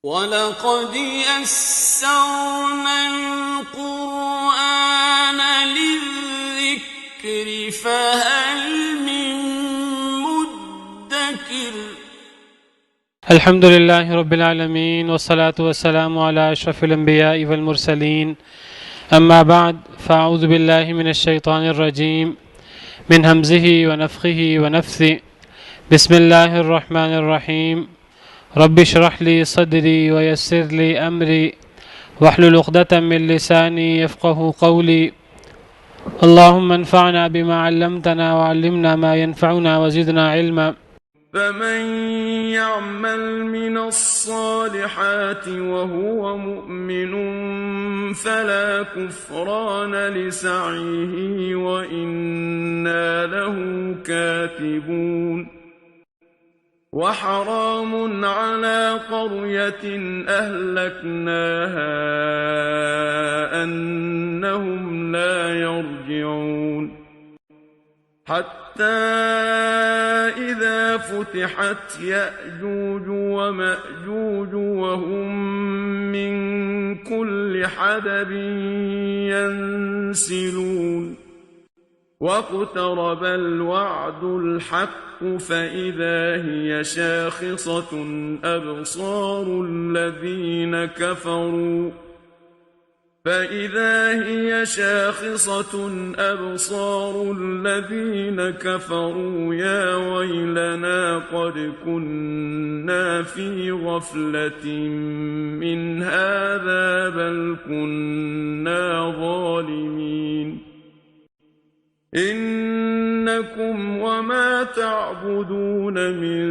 وَلَقَدْ يَسَّرْنَا الْقُرْآنَ لِلذِّكْرِ فَهَلْ مِن مُّدَّكِرٍ. الحمد لله رب العالمين، والصلاة والسلام على أشرف الأنبياء والمرسلين. أما بعد، فأعوذ بالله من الشيطان الرجيم من همزه ونفخه ونفثه. بسم الله الرحمن الرحيم. رب اشرح لي صدري ويسر لي أمري واحلل عقدة من لساني يفقه قولي. اللهم انفعنا بما علمتنا وعلمنا ما ينفعنا وزدنا علما. فمن يعمل من الصالحات وهو مؤمن فلا كفران لسعيه وإنا له كاتبون. وحرام على قرية أهلكناها أنهم لا يرجعون. حتى إذا فتحت يأجوج ومأجوج وهم من كل حدب ينسلون. واقترب الوعد الحق فإذا هي شاخصة أبصار الذين كفروا يا ويلنا قد كنا في غفلة من هذا بل كنا ظالمين. إنكم وما تعبدون من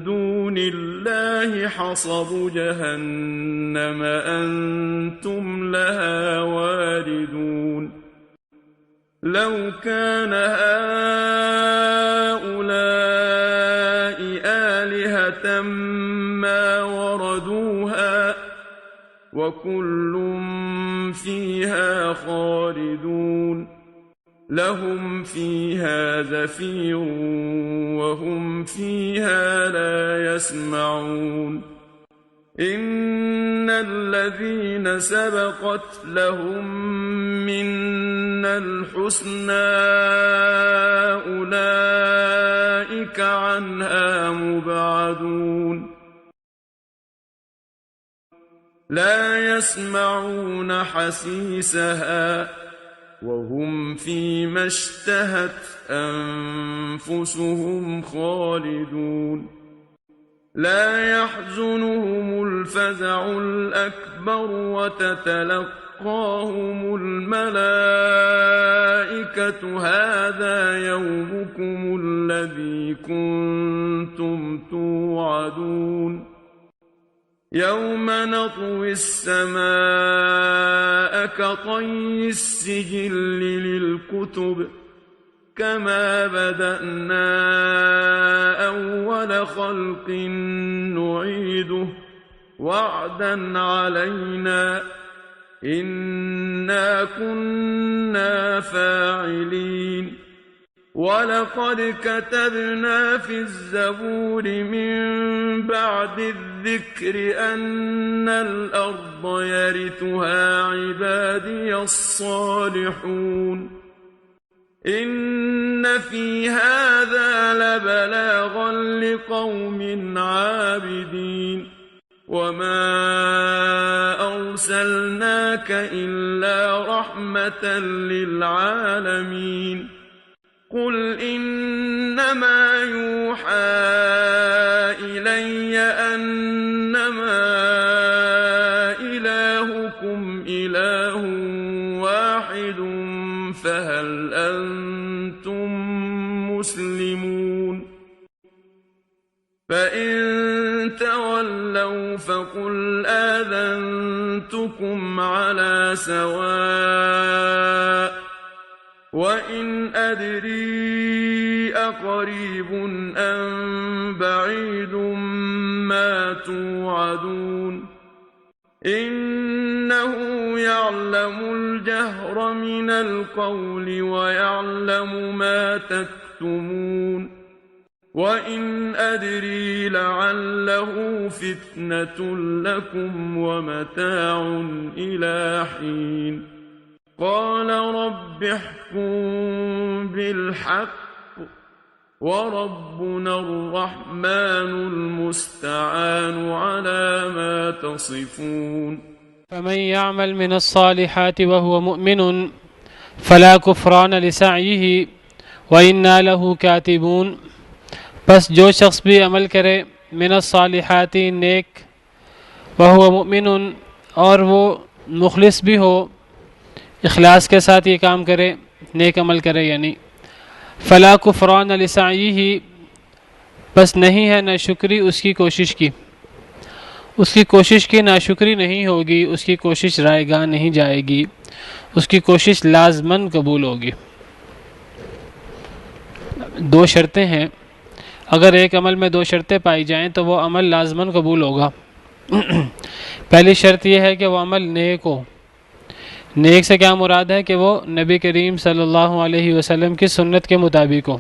دون الله حصب جهنم أنتم لها واردون. لو كان هؤلاء آلهة ما وردوها وكل فيها خالدون. لهم فيها زفير وهم فيها لا يسمعون. إن الذين سبقت لهم منا الحسنى أولئك عنها مبعدون. لا يسمعون حسيسها وهم فيما اشتهت أنفسهم خالدون. لا يحزنهم الفزع الأكبر وتتلقاهم الملائكة هذا يومكم الذي كنتم توعدون. يوم نطوي السماء كطي السجل للكتب كما بدأنا أول خلق نعيده وعدا علينا إنا كنا فاعلين. ولقد كتبنا في الزبور من بعد الذكر أن الأرض يرثها عبادي الصالحون. إن في هذا لبلاغا لقوم عابدين. وما أرسلناك إلا رحمة للعالمين. قل إنما يوحى إلي أنما إلهكم إله واحد فهل أنتم مسلمون. فإن تولوا فقل آذنتكم على سواء. وإن أدري أقريب أم بعيد ما توعدون. إنه يعلم الجهر من القول ويعلم ما تكتمون. وَإِنْ أَدْرِي لَعَلَّهُ فِتْنَةٌ لَكُمْ وَمَتَاعٌ إِلَى حِينٍ قَالَ رَبِّ احْكُم بِالْحَقِّ وَرَبُّنَا الرَّحْمَنُ الْمُسْتَعَانُ عَلَى مَا تَصِفُونَ فمن يعمل من الصالحات وهو مؤمن فلا كفران لسعيه وإنا له كاتبون. بس جو شخص بھی عمل کرے من الصالحات نیک وهو مؤمن اور وہ مخلص بھی ہو، اخلاص کے ساتھ یہ کام کرے، نیک عمل کرے یعنی، فلا کفران لسعیہ بس نہیں ہے ناشکری اس کی کوشش کی، اس کی کوشش کی ناشکری نہیں ہوگی، اس کی کوشش رائے گاہ نہیں جائے گی، اس کی کوشش لازماً قبول ہوگی. دو شرطیں ہیں، اگر ایک عمل میں دو شرطیں پائی جائیں تو وہ عمل لازماً قبول ہوگا. پہلی شرط یہ ہے کہ وہ عمل نیک ہو. نیک سے کیا مراد ہے کہ وہ نبی کریم صلی اللہ علیہ وسلم کی سنت کے مطابق ہو.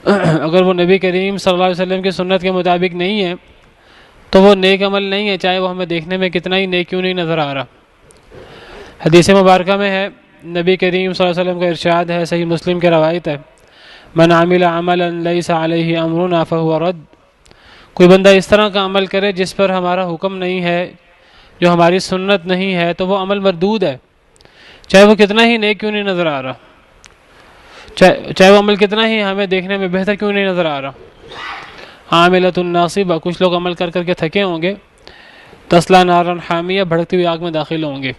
اگر وہ نبی کریم صلی اللہ علیہ وسلم کی سنت کے مطابق نہیں ہے تو وہ نیک عمل نہیں ہے، چاہے وہ ہمیں دیکھنے میں کتنا ہی نیک کیوں نہیں نظر آ رہا. حدیث مبارکہ میں ہے، نبی کریم صلی اللہ علیہ وسلم کا ارشاد ہے، صحیح مسلم کی روایت ہے، من عمل عملا لیس علیہ امرنا فہو رد. کوئی بندہ اس طرح کا عمل کرے جس پر ہمارا حکم نہیں ہے، جو ہماری سنت نہیں ہے، تو وہ عمل مردود ہے، چاہے وہ کتنا ہی نیک کیوں نہیں نظر آ رہا، چاہے وہ عمل کتنا ہی ہمیں دیکھنے میں بہتر کیوں نہیں نظر آ رہا. عاملۃ ناصبہ، کچھ لوگ عمل کر کر کے تھکے ہوں گے، تصلی نارا حامیہ، بھڑکتی ہوئی آگ میں داخل ہوں گے.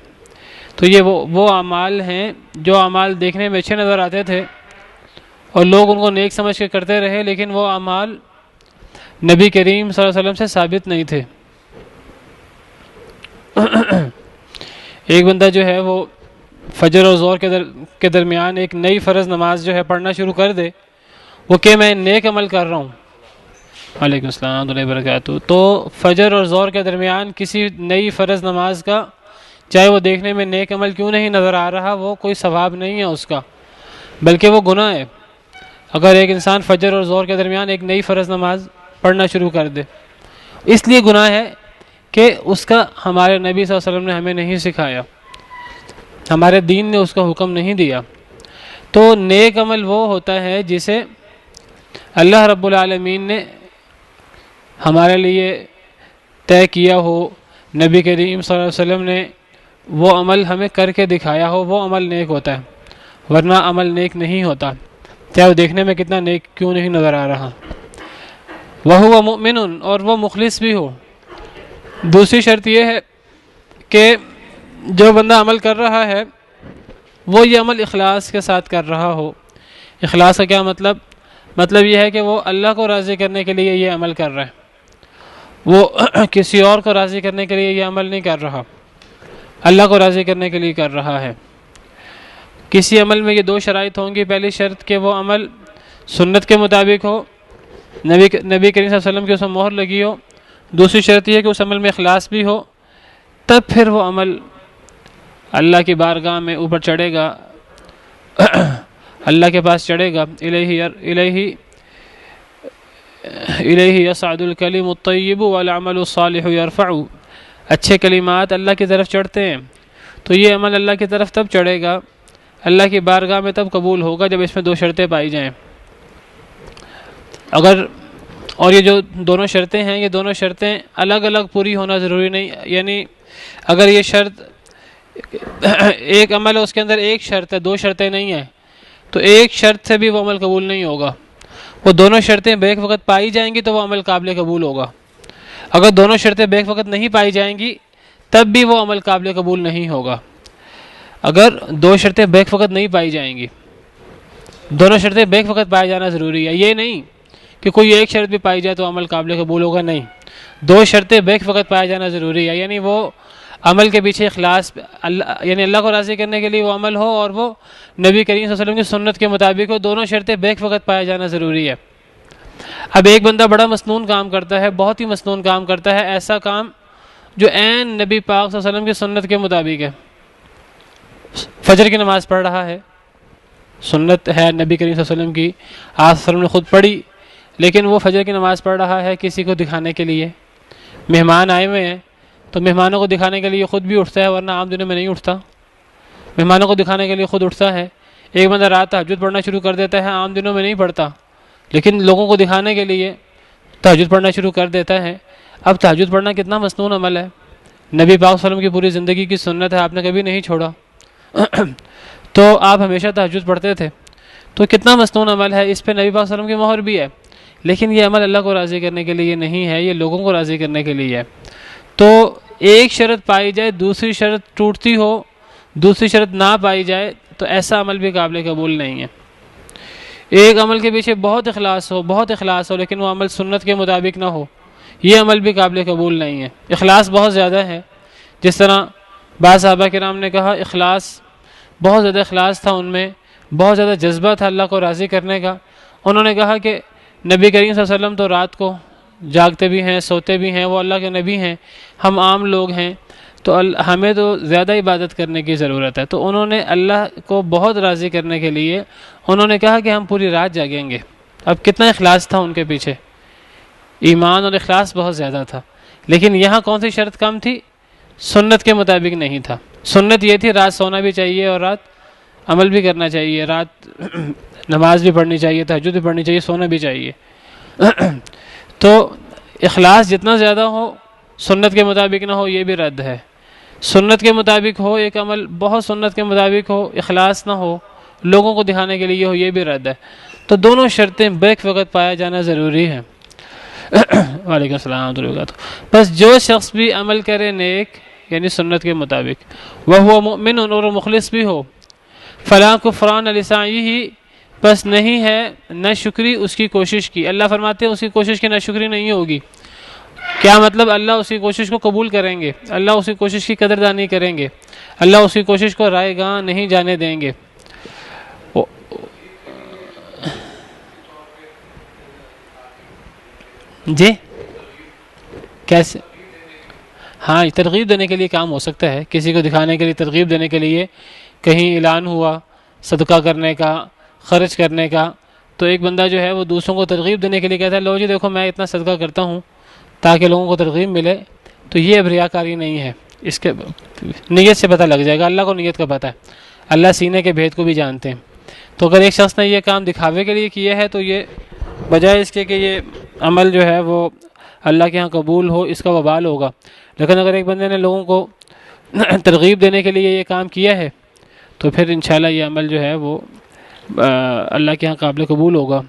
تو یہ وہ اعمال ہیں جو اعمال دیکھنے میں اچھے نظر آتے تھے اور لوگ ان کو نیک سمجھ کے کرتے رہے، لیکن وہ اعمال نبی کریم صلی اللہ علیہ وسلم سے ثابت نہیں تھے. ایک بندہ جو ہے وہ فجر اور ظہر کے درمیان ایک نئی فرض نماز جو ہے پڑھنا شروع کر دے، وہ کہ میں نیک عمل کر رہا ہوں. وعلیکم السلام ورحمۃ اللہ وبرکاتہ. تو فجر اور ظہر کے درمیان کسی نئی فرض نماز کا، چاہے وہ دیکھنے میں نیک عمل کیوں نہیں نظر آ رہا، وہ کوئی ثواب نہیں ہے اس کا، بلکہ وہ گناہ ہے. اگر ایک انسان فجر اور ظہر کے درمیان ایک نئی فرض نماز پڑھنا شروع کر دے، اس لیے گناہ ہے کہ اس کا ہمارے نبی صلی اللہ علیہ وسلم نے ہمیں نہیں سکھایا، ہمارے دین نے اس کا حکم نہیں دیا. تو نیک عمل وہ ہوتا ہے جسے اللہ رب العالمین نے ہمارے لیے طے کیا ہو، نبی کریم صلی اللہ علیہ وسلم نے وہ عمل ہمیں کر کے دکھایا ہو، وہ عمل نیک ہوتا ہے، ورنہ عمل نیک نہیں ہوتا، چاہے وہ دیکھنے میں کتنا نیک کیوں نہیں نظر آ رہا. وَهُوَ مُؤْمِنٌ، اور وہ مخلص بھی ہو. دوسری شرط یہ ہے کہ جو بندہ عمل کر رہا ہے وہ یہ عمل اخلاص کے ساتھ کر رہا ہو. اخلاص کا کیا مطلب یہ ہے کہ وہ اللہ کو راضی کرنے کے لیے یہ عمل کر رہا ہے، وہ کسی اور کو راضی کرنے کے لیے یہ عمل نہیں کر رہا، اللہ کو راضی کرنے کے لیے کر رہا ہے. کسی عمل میں یہ دو شرائط ہوں گی. پہلی شرط کہ وہ عمل سنت کے مطابق ہو، نبی کریم صلی اللہ علیہ وسلم کی اس میں مہر لگی ہو. دوسری شرط یہ ہے کہ اس عمل میں اخلاص بھی ہو، تب پھر وہ عمل اللہ کی بارگاہ میں اوپر چڑھے گا، اللہ کے پاس چڑھے گا. الیہ یصعد الکلم الطیب والعمل الصالح یرفع. اچھے کلمات اللہ کی طرف چڑھتے ہیں، تو یہ عمل اللہ کی طرف تب چڑھے گا، اللہ کی بارگاہ میں تب قبول ہوگا جب اس میں دو شرطیں پائی جائیں. اور یہ جو دونوں شرطیں ہیں، یہ دونوں شرطیں الگ الگ پوری ہونا ضروری نہیں. یعنی اگر یہ شرط ایک عمل ہے، اس کے اندر ایک شرط ہے، دو شرطیں نہیں ہیں، تو ایک شرط سے بھی وہ عمل قبول نہیں ہوگا. وہ دونوں شرطیں بیک وقت پائی جائیں گی تو وہ عمل قابل قبول ہوگا. اگر دونوں شرطیں بیک وقت نہیں پائی جائیں گی تب بھی وہ عمل قابل قبول نہیں ہوگا. اگر دو شرطیں بیک وقت نہیں پائی جائیں گی، دونوں شرطیں بیک وقت پایا جانا ضروری ہے. یہ نہیں کہ کوئی ایک شرط بھی پائی جائے تو عمل قابل قبول ہوگا، نہیں، دو شرطیں بیک وقت پایا جانا ضروری ہے. یعنی وہ عمل کے پیچھے اخلاص، یعنی اللہ کو راضی کرنے کے لیے وہ عمل ہو اور وہ نبی کریم صلی اللہ علیہ وسلم کی سنت کے مطابق ہو. دونوں شرطیں بیک وقت پایا جانا ضروری ہے. اب ایک بندہ بڑا مسنون کام کرتا ہے، بہت ہی مسنون کام کرتا ہے، ایسا کام جو عین نبی پاک صلی اللہ علیہ وسلم کی سنت کے مطابق ہے. فجر کی نماز پڑھ رہا ہے، سنت ہے نبی کریم صلی اللہ علیہ وسلم کی، آپ صلی اللہ علیہ وسلم نے خود پڑھی، لیکن وہ فجر کی نماز پڑھ رہا ہے کسی کو دکھانے کے لیے. مہمان آئے ہوئے ہیں تو مہمانوں کو دکھانے کے لیے خود بھی اٹھتا ہے، ورنہ عام دنوں میں نہیں اٹھتا. مہمانوں کو دکھانے کے لیے خود اٹھتا ہے. ایک بندہ رات تہجد پڑھنا شروع کر دیتا ہے، عام دنوں میں نہیں پڑھتا، لیکن لوگوں کو دکھانے کے لیے تہجد پڑھنا شروع کر دیتا ہے. اب تہجد پڑھنا کتنا مسنون عمل ہے، نبی پاک صلی اللہ علیہ وسلم کی پوری زندگی کی سنت ہے، آپ نے کبھی نہیں چھوڑا. تو آپ ہمیشہ تہجد پڑھتے تھے، تو کتنا مسنون عمل ہے، اس پہ نبی پاک صلی اللہ علیہ وسلم کی مہر بھی ہے. لیکن یہ عمل اللہ کو راضی کرنے کے لیے نہیں ہے، یہ لوگوں کو راضی کرنے کے لیے ہے. تو ایک شرط پائی جائے، دوسری شرط ٹوٹتی ہو، دوسری شرط نہ پائی جائے، تو ایسا عمل بھی قابل قبول نہیں ہے. ایک عمل کے پیچھے بہت اخلاص ہو لیکن وہ عمل سنت کے مطابق نہ ہو، یہ عمل بھی قابل قبول نہیں ہے. اخلاص بہت زیادہ ہے، جس طرح بعض صحابہ کرام نے کہا اخلاص بہت زیادہ اخلاص تھا ان میں، بہت زیادہ جذبہ تھا اللہ کو راضی کرنے کا. انہوں نے کہا کہ نبی کریم صلی اللہ علیہ وسلم تو رات کو جاگتے بھی ہیں، سوتے بھی ہیں، وہ اللہ کے نبی ہیں، ہم عام لوگ ہیں، تو ہمیں تو زیادہ عبادت کرنے کی ضرورت ہے. تو انہوں نے اللہ کو بہت راضی کرنے کے لیے انہوں نے کہا کہ ہم پوری رات جاگیں گے. اب کتنا اخلاص تھا ان کے پیچھے، ایمان اور اخلاص بہت زیادہ تھا. لیکن یہاں کون سی شرط کم تھی؟ سنت کے مطابق نہیں تھا. سنت یہ تھی رات سونا بھی چاہیے اور رات عمل بھی کرنا چاہیے، رات نماز بھی پڑھنی چاہیے، تہجد بھی پڑھنی چاہیے، سونا بھی چاہیے. تو اخلاص جتنا زیادہ ہو، سنت کے مطابق نہ ہو، یہ بھی رد ہے. سنت کے مطابق ہو ایک عمل، بہت سنت کے مطابق ہو، اخلاص نہ ہو، لوگوں کو دکھانے کے لیے ہو، یہ بھی رد ہے. تو دونوں شرطیں بیک وقت پایا جانا ضروری ہے. وعلیکم السلام ورحمۃ اللہ وبرکاتہ. بس جو شخص بھی عمل کرے نیک یعنی سنت کے مطابق، وہ مؤمن اور مخلص بھی ہو، فلا کفران لسعیہ، بس نہیں ہے نہ شکری اس کی کوشش کی. اللہ فرماتے ہیں اس کی کوشش کی نہ شکری نہیں ہوگی. کیا مطلب؟ اللہ اس کی کوشش کو قبول کریں گے، اللہ اس کی کوشش کی قدردانی کریں گے، اللہ اس کی کوشش کو رائے گاہ نہیں جانے دیں گے. جی کیسے؟ ہاں ترغیب دینے کے لیے کام ہو سکتا ہے، کسی کو دکھانے کے لیے، ترغیب دینے کے لیے کہیں اعلان ہوا صدقہ کرنے کا، خرچ کرنے کا، تو ایک بندہ جو ہے وہ دوسروں کو ترغیب دینے کے لیے کہتا ہے لو جی دیکھو میں اتنا صدقہ کرتا ہوں تاکہ لوگوں کو ترغیب ملے. تو یہ اب ریاکاری نہیں ہے، اس کے نیت سے پتہ لگ جائے گا. اللہ کو نیت کا پتہ ہے، اللہ سینے کے بھید کو بھی جانتے ہیں. تو اگر ایک شخص نے یہ کام دکھاوے کے لیے کیا ہے تو یہ بجائے اس کے کہ یہ عمل جو ہے وہ اللہ کے ہاں قبول ہو، اس کا وبال ہوگا. لیکن اگر ایک بندے نے لوگوں کو ترغیب دینے کے لیے یہ کام کیا ہے تو پھر انشاءاللہ یہ عمل جو ہے وہ اللہ کے ہاں قابل قبول ہوگا،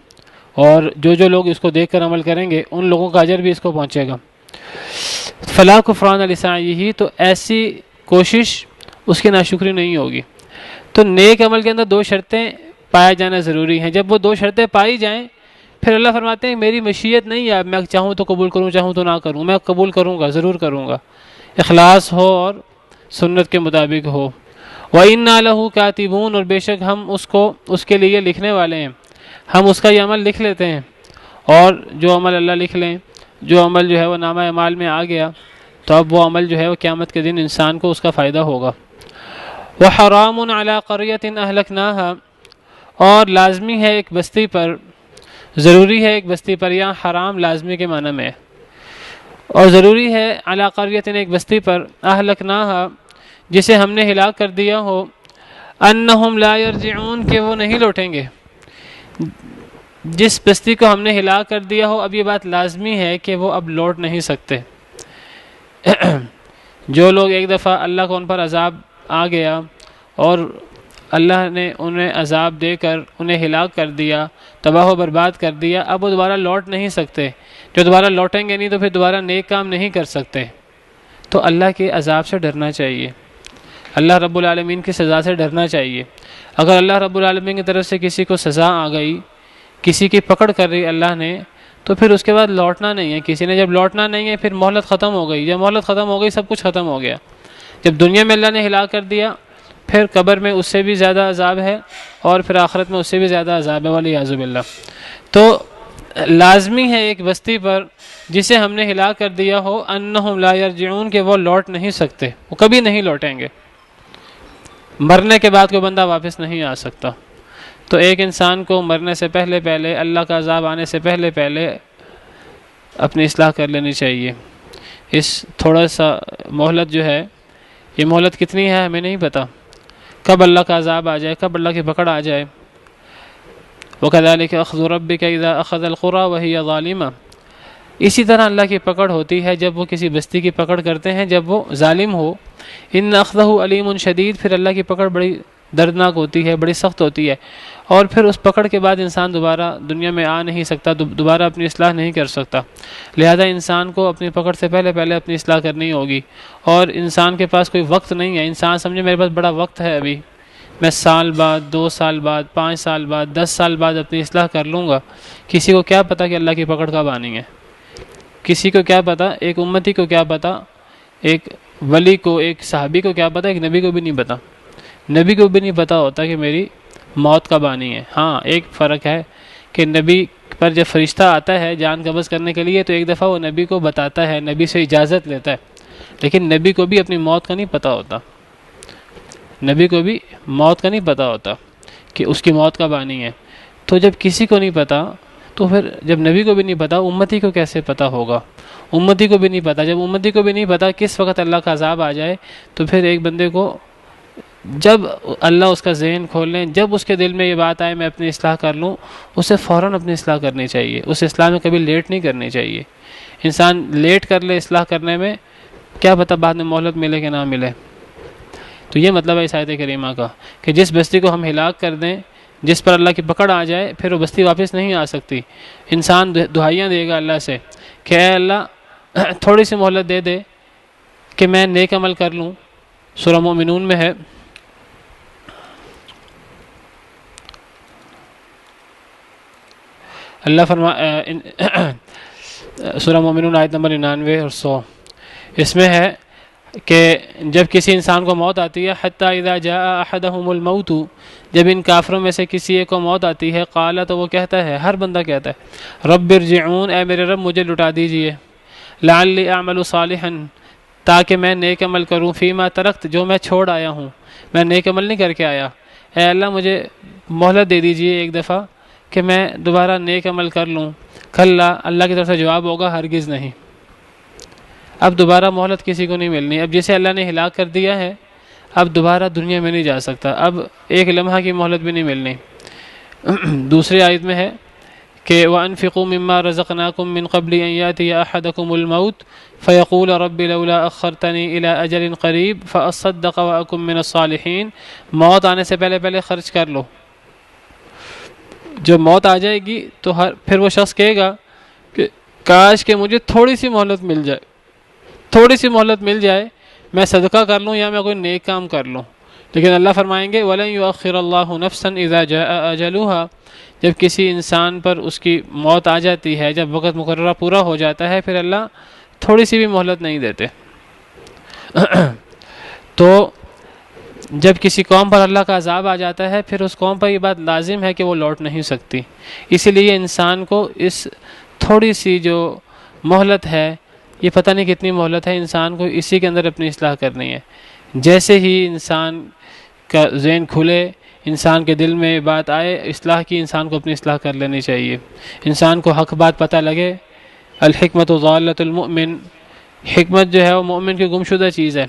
اور جو لوگ اس کو دیکھ کر عمل کریں گے ان لوگوں کا اجر بھی اس کو پہنچے گا. فلا کفران لسعیہ، تو ایسی کوشش اس کی ناشکری نہیں ہوگی. تو نیک عمل کے اندر دو شرطیں پایا جانا ضروری ہیں. جب وہ دو شرطیں پائی جائیں پھر اللہ فرماتے ہیں میری مشیت نہیں ہے، میں چاہوں تو قبول کروں، چاہوں تو نہ کروں، میں قبول کروں گا، ضرور کروں گا. اخلاص ہو اور سنت کے مطابق ہو. وَإِنَّا لَهُ كَاتِبُونَ، اور بے شک ہم اس کے لیے لکھنے والے ہیں، ہم اس کا یہ عمل لکھ لیتے ہیں. اور جو عمل اللہ لکھ لیں، جو عمل جو ہے وہ نامہ اعمال میں آ گیا تو اب وہ عمل جو ہے وہ قیامت کے دن انسان کو اس کا فائدہ ہوگا. وَحَرَامٌ عَلَىٰ قَرْيَةٍ أَهْلَكْنَاهَا، اور لازمی ہے ایک بستی پر، ضروری ہے ایک بستی پر، یا حرام لازمی کے معنی میں، اور ضروری ہے عَلَىٰ قَرْيَةٍ ایک بستی پر، أَهْلَكْنَاهَا جسے ہم نے ہلاک کر دیا ہو، أَنَّهُمْ لَا يَرْجِعُونَ کہ وہ نہیں لوٹیں گے. جس بستی کو ہم نے ہلاک کر دیا ہو اب یہ بات لازمی ہے کہ وہ اب لوٹ نہیں سکتے. جو لوگ ایک دفعہ اللہ کو ان پر عذاب آ گیا اور اللہ نے انہیں عذاب دے کر انہیں ہلاک کر دیا، تباہ و برباد کر دیا، اب وہ دوبارہ لوٹ نہیں سکتے. جو دوبارہ لوٹیں گے نہیں تو پھر دوبارہ نیک کام نہیں کر سکتے. تو اللہ کے عذاب سے ڈرنا چاہیے، اللہ رب العالمین کی سزا سے ڈرنا چاہیے. اگر اللہ رب العالمین کی طرف سے کسی کو سزا آ گئی، کسی کی پکڑ کر رہی اللہ نے، تو پھر اس کے بعد لوٹنا نہیں ہے. کسی نے جب لوٹنا نہیں ہے پھر مہلت ختم ہو گئی. جب مہلت ختم ہو گئی سب کچھ ختم ہو گیا. جب دنیا میں اللہ نے ہلاک کر دیا پھر قبر میں اس سے بھی زیادہ عذاب ہے اور پھر آخرت میں اس سے بھی زیادہ عذاب ہے، والعیاذ باللہ. تو لازمی ہے ایک بستی پر جسے ہم نے ہلاک کر دیا ہو، انہم لا یرجعون کہ وہ لوٹ نہیں سکتے، وہ کبھی نہیں لوٹیں گے. مرنے کے بعد کوئی بندہ واپس نہیں آ سکتا. تو ایک انسان کو مرنے سے پہلے پہلے، اللہ کا عذاب آنے سے پہلے پہلے اپنی اصلاح کر لینی چاہیے۔ اس تھوڑا سا مہلت جو ہے، یہ مہلت کتنی ہے ہمیں نہیں پتہ، کب اللہ کا عذاب آ جائے، کب اللہ کی پکڑ آ جائے۔ وَكَذَلِكَ أَخْذُ رَبِّكَ إِذَا أَخَذَ الْقُرَى وَهِيَ ظَالِمَةٌ، اسی طرح اللہ کی پکڑ ہوتی ہے جب وہ کسی بستی کی پکڑ کرتے ہیں جب وہ ظالم ہو۔ إِنَّ أَخْذَهُ عَلِيمٌ شدید، پھر اللہ کی پکڑ بڑی دردناک ہوتی ہے، بڑی سخت ہوتی ہے، اور پھر اس پکڑ کے بعد انسان دوبارہ دنیا میں آ نہیں سکتا، دوبارہ اپنی اصلاح نہیں کر سکتا۔ لہذا انسان کو اپنی پکڑ سے پہلے پہلے اپنی اصلاح کرنی ہوگی، اور انسان کے پاس کوئی وقت نہیں ہے۔ انسان سمجھے میرے پاس بڑا وقت ہے، ابھی میں سال بعد، 2 سال بعد، 5 سال بعد، 10 سال بعد اپنی اصلاح کر لوں گا۔ کسی کو کیا پتہ کہ اللہ کی پکڑ کب آنی ہے؟ کسی کو کیا پتہ؟ ایک امتی کو کیا پتہ؟ ایک ولی کو، ایک صحابی کو کیا پتہ؟ ایک نبی کو بھی نہیں پتہ۔ نبی کو بھی نہیں پتہ ہوتا کہ میری موت کب آنی ہے۔ ہاں ایک فرق ہے کہ نبی پر جب فرشتہ آتا ہے جان قبض کرنے کے لیے تو ایک دفعہ وہ نبی کو بتاتا ہے، نبی سے اجازت لیتا ہے، لیکن نبی کو بھی اپنی موت کا نہیں پتہ ہوتا۔ نبی کو بھی موت کا نہیں پتہ ہوتا کہ اس کی موت کب آنی ہے۔ تو جب کسی کو نہیں پتہ تو پھر جب نبی کو بھی نہیں پتہ، امتی کو کیسے پتہ ہوگا؟ امتی کو بھی نہیں پتہ۔ جب امتی کو بھی نہیں پتہ کس وقت اللہ کا عذاب آ جائے، تو پھر ایک بندے کو جب اللہ اس کا ذہن کھول لیں، جب اس کے دل میں یہ بات آئے میں اپنی اصلاح کر لوں، اسے فوراً اپنی اصلاح کرنی چاہیے۔ اس اصلاح میں کبھی لیٹ نہیں کرنی چاہیے۔ انسان لیٹ کر لے اصلاح کرنے میں، کیا پتہ بعد میں مہلت ملے کہ نہ ملے۔ تو یہ مطلب ہے اس آیت کریمہ کا کہ جس بستی کو ہم ہلاک کر دیں، جس پر اللہ کی پکڑ آ جائے، پھر وہ بستی واپس نہیں آ سکتی۔ انسان دعائیاں دے گا اللہ سے کہ اے اللہ تھوڑی سی مہلت دے دے کہ میں نیک عمل کر لوں۔ سورہ مومنون میں ہے، اللہ سورہ مومنون آیت نمبر 99 اور 100، اس میں ہے کہ جب کسی انسان کو موت آتی ہے، حتیٰ اذا جاء احدهم الموت، جب ان کافروں میں سے کسی ایک کو موت آتی ہے، قال، تو وہ کہتا ہے، ہر بندہ کہتا ہے، رب ارجعون، اے میرے رب مجھے لٹا دیجئے، لعلی اعمل صالحا، تاکہ میں نیک عمل کروں، فیما ترکت، جو میں چھوڑ آیا ہوں، میں نیک عمل نہیں کر کے آیا، اے اللہ مجھے مہلت دے دیجئے ایک دفعہ کہ میں دوبارہ نیک عمل کر لوں۔ کھلا، اللہ کی طرف سے جواب ہوگا، ہرگز نہیں۔ اب دوبارہ مہلت کسی کو نہیں ملنی۔ اب جسے اللہ نے ہلاک کر دیا ہے، اب دوبارہ دنیا میں نہیں جا سکتا، اب ایک لمحہ کی مہلت بھی نہیں ملنی۔ دوسری آیت میں ہے کہ وَأَنفِقُوا مِمَّا رَزَقْنَاكُم مِّن قَبْلِ أَن يَأْتِيَ أَحَدَكُمُ الْمَوْتُ فَيَقُولَ رَبِّ لَوْلَا أَخَّرْتَنِي إِلَىٰ أَجَلٍ قَرِيبٍ فَأَصَّدَّقَ وَأَكُن مِّنَ الصَّالِحِينَ، موت آنے سے پہلے پہلے خرچ کر لو۔ جب موت آ جائے گی تو پھر وہ شخص کہے گا کہ کاش کہ مجھے تھوڑی سی مہلت مل جائے، تھوڑی سی مہلت مل جائے، میں صدقہ کر لوں یا میں کوئی نیک کام کر لوں۔ لیکن اللہ فرمائیں گے وَلَن يُؤَخِّرَ اللَّهُ نَفْسًا إِذَا جَاءَ أَجَلُهَا، جب کسی انسان پر اس کی موت آ جاتی ہے، جب وقت مقررہ پورا ہو جاتا ہے، پھر اللہ تھوڑی سی بھی مہلت نہیں دیتے۔ تو جب کسی قوم پر اللہ کا عذاب آ جاتا ہے، پھر اس قوم پر یہ بات لازم ہے کہ وہ لوٹ نہیں سکتی۔ اسی لیے انسان کو اس تھوڑی سی جو مہلت ہے، یہ پتہ نہیں کتنی مہلت ہے، انسان کو اسی کے اندر اپنی اصلاح کرنی ہے۔ جیسے ہی انسان کا ذہن کھلے، انسان کے دل میں بات آئے اصلاح کی، انسان کو اپنی اصلاح کر لینی چاہیے۔ انسان کو حق بات پتہ لگے، الحکمت ضالۃ المؤمن، حکمت جو ہے وہ مومن کی گمشدہ چیز ہے۔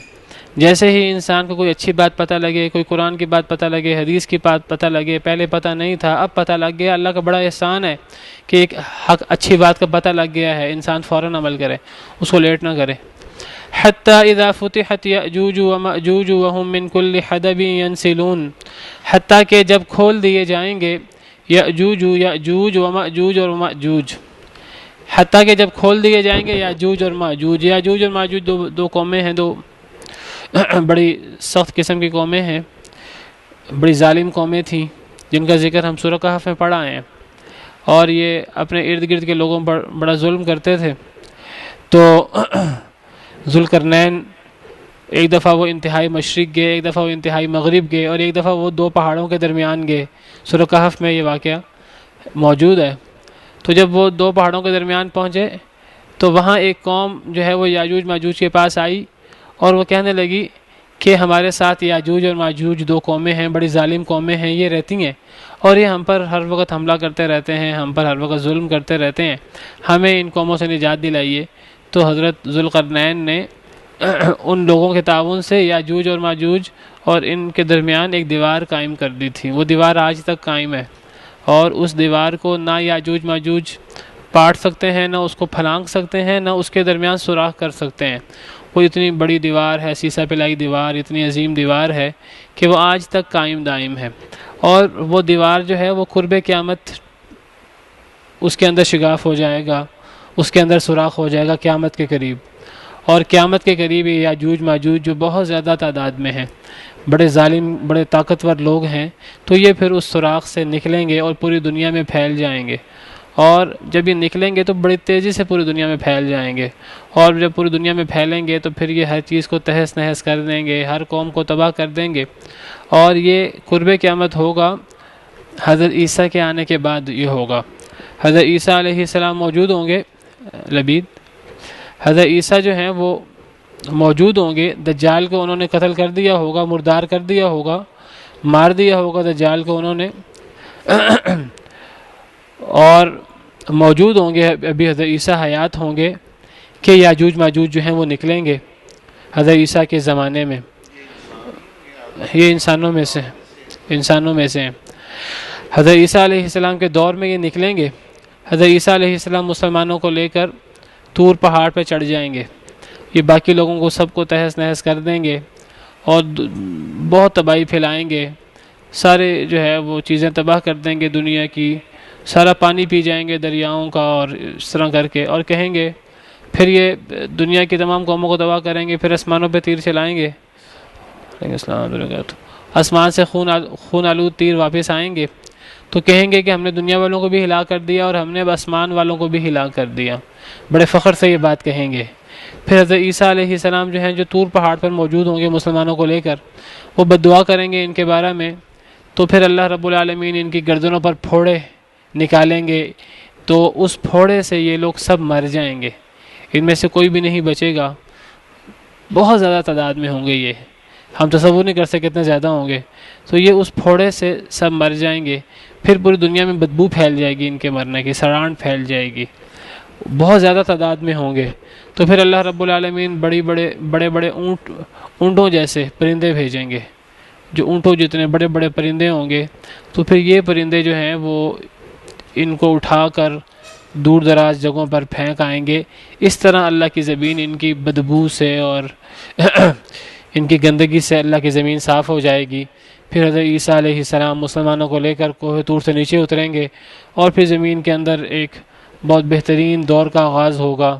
جیسے ہی انسان کو کوئی اچھی بات پتہ لگے، کوئی قرآن کی بات پتہ لگے، حدیث کی بات پتہ لگے، پہلے پتہ نہیں تھا اب پتہ لگ گیا، اللہ کا بڑا احسان ہے کہ ایک حق اچھی بات کا پتہ لگ گیا ہے، انسان فوراً عمل کرے، اس کو لیٹ نہ کرے۔ حتیٰ اذا فتحت یأجوج ومأجوج وهم من کل حدب ینسلون، حتیٰ کہ جب کھول دیے جائیں گے یأجوج ومأجوج اور مأجوج، حتیٰ کہ جب کھول دیے جائیں گے یأجوج اور مأجوج۔ یأجوج اور مأجوج دو قومیں ہیں، دو بڑی سخت قسم کی قومیں ہیں، بڑی ظالم قومیں تھیں، جن کا ذکر ہم سورہ کہف میں پڑھا ہے، اور یہ اپنے ارد گرد کے لوگوں پر بڑا ظلم کرتے تھے۔ تو ذوالقرنین ایک دفعہ وہ انتہائی مشرق گئے، ایک دفعہ وہ انتہائی مغرب گئے، اور ایک دفعہ وہ 2 پہاڑوں کے درمیان گئے۔ سورہ کہف میں یہ واقعہ موجود ہے۔ تو جب وہ 2 پہاڑوں کے درمیان پہنچے تو وہاں ایک قوم جو ہے وہ یاجوج ماجوج کے پاس آئی، اور وہ کہنے لگی کہ ہمارے ساتھ یاجوج اور ماجوج دو قومیں ہیں، بڑی ظالم قومیں ہیں، یہ رہتی ہیں اور یہ ہم پر ہر وقت حملہ کرتے رہتے ہیں، ہم پر ہر وقت ظلم کرتے رہتے ہیں، ہمیں ان قوموں سے نجات دلائیے۔ تو حضرت ذوالقرنین نے ان لوگوں کے تعاون سے یاجوج اور ماجوج اور ان کے درمیان ایک دیوار قائم کر دی تھی۔ وہ دیوار آج تک قائم ہے اور اس دیوار کو نہ یاجوج ماجوج پاٹ سکتے ہیں، نہ اس کو پھلانگ سکتے ہیں، نہ اس کے درمیان سوراخ کر سکتے ہیں۔ وہ اتنی بڑی دیوار ہے، سیسہ پلائی دیوار، اتنی عظیم دیوار ہے کہ وہ آج تک قائم دائم ہے، اور وہ دیوار جو ہے وہ قرب قیامت اس کے اندر شگاف ہو جائے گا، اس کے اندر سوراخ ہو جائے گا قیامت کے قریب، اور قیامت کے قریب یہ یاجوج ماجوج جو بہت زیادہ تعداد میں ہیں، بڑے ظالم بڑے طاقتور لوگ ہیں، تو یہ پھر اس سوراخ سے نکلیں گے اور پوری دنیا میں پھیل جائیں گے، اور جب یہ نکلیں گے تو بڑی تیزی سے پوری دنیا میں پھیل جائیں گے، اور جب پوری دنیا میں پھیلیں گے تو پھر یہ ہر چیز کو تہس نہس کر دیں گے، ہر قوم کو تباہ کر دیں گے، اور یہ قرب قیامت ہوگا حضرت عیسیٰ کے آنے کے بعد یہ ہوگا۔ حضرت عیسیٰ علیہ السلام موجود ہوں گے، لبید حضرت عیسیٰ جو ہیں وہ موجود ہوں گے، دجال کو انہوں نے قتل کر دیا ہوگا، مردار کر دیا ہوگا، مار دیا ہوگا دجال کو انہوں نے، اور موجود ہوں گے ابھی حضرت عیسیٰ حیات ہوں گے کہ یاجوج ماجوج جو ہیں وہ نکلیں گے حضرت عیسیٰ کے زمانے میں۔ یہ انسانوں میں سے ہیں۔ حضرت عیسیٰ علیہ السلام کے دور میں یہ نکلیں گے۔ حضرت عیسیٰ علیہ السلام مسلمانوں کو لے کر طور پہاڑ پہ چڑھ جائیں گے، یہ باقی لوگوں کو سب کو تہس نہس کر دیں گے اور بہت تباہی پھیلائیں گے، سارے جو ہے وہ چیزیں تباہ کر دیں گے دنیا کی، سارا پانی پی جائیں گے دریاؤں کا، اور اس طرح کر کے، اور کہیں گے پھر یہ دنیا کی تمام قوموں کو تباہ کریں گے، پھر آسمانوں پہ تیر چلائیں گے، السلام علیکم، آسمان سے خون آلود تیر واپس آئیں گے، تو کہیں گے کہ ہم نے دنیا والوں کو بھی ہلاک کر دیا اور ہم نے آسمان والوں کو بھی ہلاک کر دیا، بڑے فخر سے یہ بات کہیں گے۔ پھر حضرت عیسیٰ علیہ السلام جو ہیں جو طور پہاڑ پر موجود ہوں گے مسلمانوں کو لے کر، وہ بد دعا کریں گے ان کے بارے میں، تو پھر اللہ رب العالمین ان کی گردنوں پر پھوڑے نکالیں گے، تو اس پھوڑے سے یہ لوگ سب مر جائیں گے، ان میں سے کوئی بھی نہیں بچے گا، بہت زیادہ تعداد میں ہوں گے، یہ ہم تصور نہیں کر سکتے کتنے زیادہ ہوں گے، تو یہ اس پھوڑے سے سب مر جائیں گے، پھر پوری دنیا میں بدبو پھیل جائے گی ان کے مرنے کی، سڑان پھیل جائے گی، بہت زیادہ تعداد میں ہوں گے، تو پھر اللہ رب العالمین بڑے بڑے اونٹوں جیسے پرندے بھیجیں گے، جو اونٹوں جتنے بڑے بڑے پرندے ہوں گے، تو پھر یہ پرندے جو ہیں وہ ان کو اٹھا کر دور دراز جگہوں پر پھینک آئیں گے، اس طرح اللہ کی زمین ان کی بدبو سے اور ان کی گندگی سے اللہ کی زمین صاف ہو جائے گی۔ پھر حضرت عیسیٰ علیہ السلام مسلمانوں کو لے کر کوہ طور سے نیچے اتریں گے، اور پھر زمین کے اندر ایک بہت بہترین دور کا آغاز ہوگا،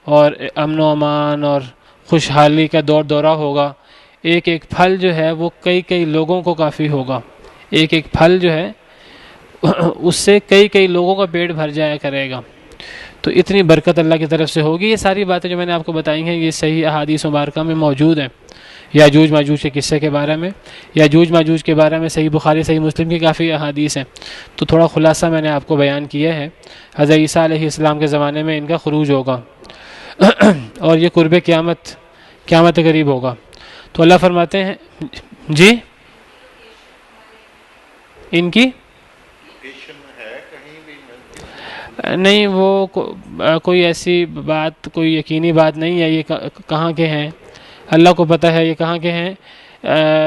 اور امن و امان اور خوشحالی کا دورہ ہوگا۔ ایک ایک پھل جو ہے وہ کئی لوگوں کو کافی ہوگا، ایک ایک پھل جو ہے اس سے کئی لوگوں کا پیٹ بھر جایا کرے گا، تو اتنی برکت اللہ کی طرف سے ہوگی۔ یہ ساری باتیں جو میں نے آپ کو بتائی ہیں یہ صحیح احادیث مبارکہ میں موجود ہیں، یاجوج ماجوج کے قصے کے بارے میں، یاجوج ماجوج کے بارے میں صحیح بخاری صحیح مسلم کی کافی احادیث ہیں، تو تھوڑا خلاصہ میں نے آپ کو بیان کیا ہے۔ حضرت عیسیٰ علیہ السلام کے زمانے میں ان کا خروج ہوگا اور یہ قرب قیامت قریب ہوگا، تو اللہ فرماتے ہیں جی ان کی نہیں، وہ کوئی ایسی بات کوئی یقینی بات نہیں ہے، یہ کہاں کے ہیں اللہ کو پتہ ہے، یہ کہاں کے ہیں۔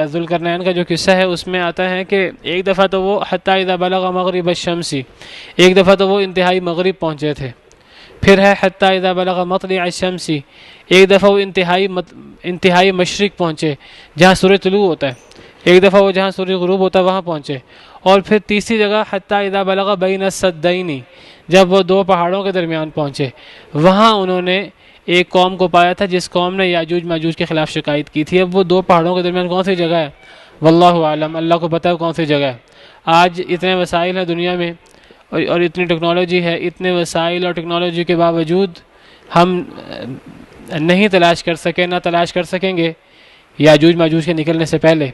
ذوالقرنین کا جو قصہ ہے اس میں آتا ہے کہ ایک دفعہ تو وہ حتی اذا بلغ مغرب الشمس، ایک دفعہ تو وہ انتہائی مغرب پہنچے تھے، پھر ہے حتی اذا بلغ مطلع الشمس، ایک دفعہ وہ انتہائی مشرق پہنچے جہاں سورج طلوع ہوتا ہے، ایک دفعہ وہ جہاں سورج غروب ہوتا ہے وہاں پہنچے، اور پھر تیسری جگہ حتی اذا بلغ بین السدین، جب وہ دو پہاڑوں کے درمیان پہنچے، وہاں انہوں نے ایک قوم کو پایا تھا جس قوم نے یاجوج ماجوج کے خلاف شکایت کی تھی۔ اب وہ دو پہاڑوں کے درمیان کون سی جگہ ہے واللہ عالم، اللہ کو پتہ ہے کون سی جگہ ہے۔ آج اتنے وسائل ہیں دنیا میں اور اتنی ٹیکنالوجی ہے، اتنے وسائل اور ٹیکنالوجی کے باوجود ہم نہیں تلاش کر سکے، نہ تلاش کر سکیں گے یاجوج ماجوج کے نکلنے سے پہلے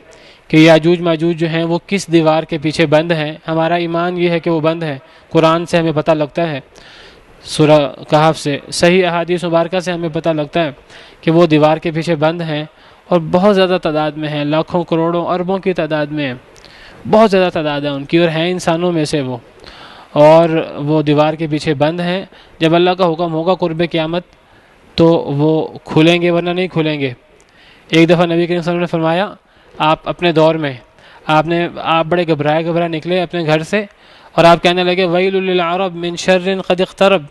کہ یاجوج ماجوج جو ہیں وہ کس دیوار کے پیچھے بند ہیں۔ ہمارا ایمان یہ ہے کہ وہ بند ہیں، قرآن سے ہمیں پتہ لگتا ہے، سورہ کہف سے، صحیح احادیث مبارکہ سے ہمیں پتہ لگتا ہے کہ وہ دیوار کے پیچھے بند ہیں، اور بہت زیادہ تعداد میں ہیں، لاکھوں کروڑوں اربوں کی تعداد میں ہیں، بہت زیادہ تعداد ہے ان کی، اور ہیں انسانوں میں سے وہ، اور وہ دیوار کے پیچھے بند ہیں۔ جب اللہ کا حکم ہوگا قرب قیامت تو وہ کھلیں گے، ورنہ نہیں کھلیں گے۔ ایک دفعہ نبی کریم صلی اللہ علیہ وسلم نے فرمایا، آپ اپنے دور میں آپ بڑے گھبرائے نکلے اپنے گھر سے، اور آپ کہنے لگے ویل للعرب من شر قد اقترب،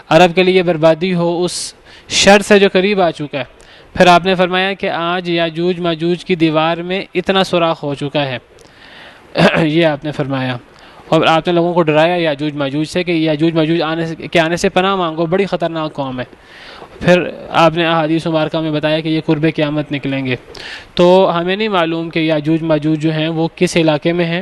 عرب کے لیے بربادی ہو اس شر سے جو قریب آ چکا ہے۔ پھر آپ نے فرمایا کہ آج یاجوج ماجوج کی دیوار میں اتنا سوراخ ہو چکا ہے، یہ آپ نے فرمایا، اور آپ نے لوگوں کو ڈرایا یاجوج ماجوج سے کہ یاجوج ماجوج آنے سے پناہ مانگو، بڑی خطرناک قوم ہے۔ پھر آپ نے احادیث مبارکہ میں بتایا کہ یہ قرب قیامت نکلیں گے۔ تو ہمیں نہیں معلوم کہ یاجوج ماجوج جو ہیں وہ کس علاقے میں ہیں،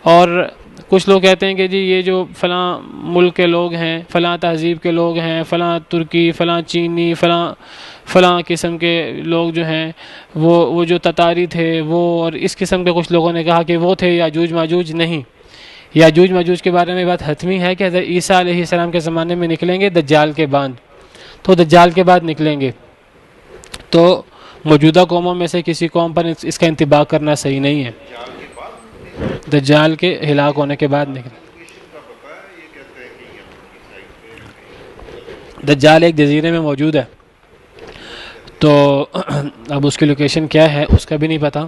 اور کچھ لوگ کہتے ہیں کہ جی یہ جو فلاں ملک کے لوگ ہیں، فلاں تہذیب کے لوگ ہیں، فلاں ترکی، فلاں چینی، فلاں قسم کے لوگ جو ہیں وہ جو تتاری تھے وہ، اور اس قسم کے کچھ لوگوں نے کہا کہ وہ تھے یاجوج ماجوج۔ نہیں، یاجوج ماجوج کے بارے میں بات حتمی ہے کہ حضرت عیسیٰ علیہ السلام کے زمانے میں نکلیں گے دجال کے بعد، تو دجال کے بعد نکلیں گے۔ تو موجودہ قوموں میں سے کسی قوم پر اس کا انطباق کرنا صحیح نہیں ہے، دجال کے ہلاک ہونے کے بعد نکلیں۔ دجال ایک جزیرے میں موجود ہے، تو اب اس کی لوکیشن کیا ہے اس کا بھی نہیں پتہ۔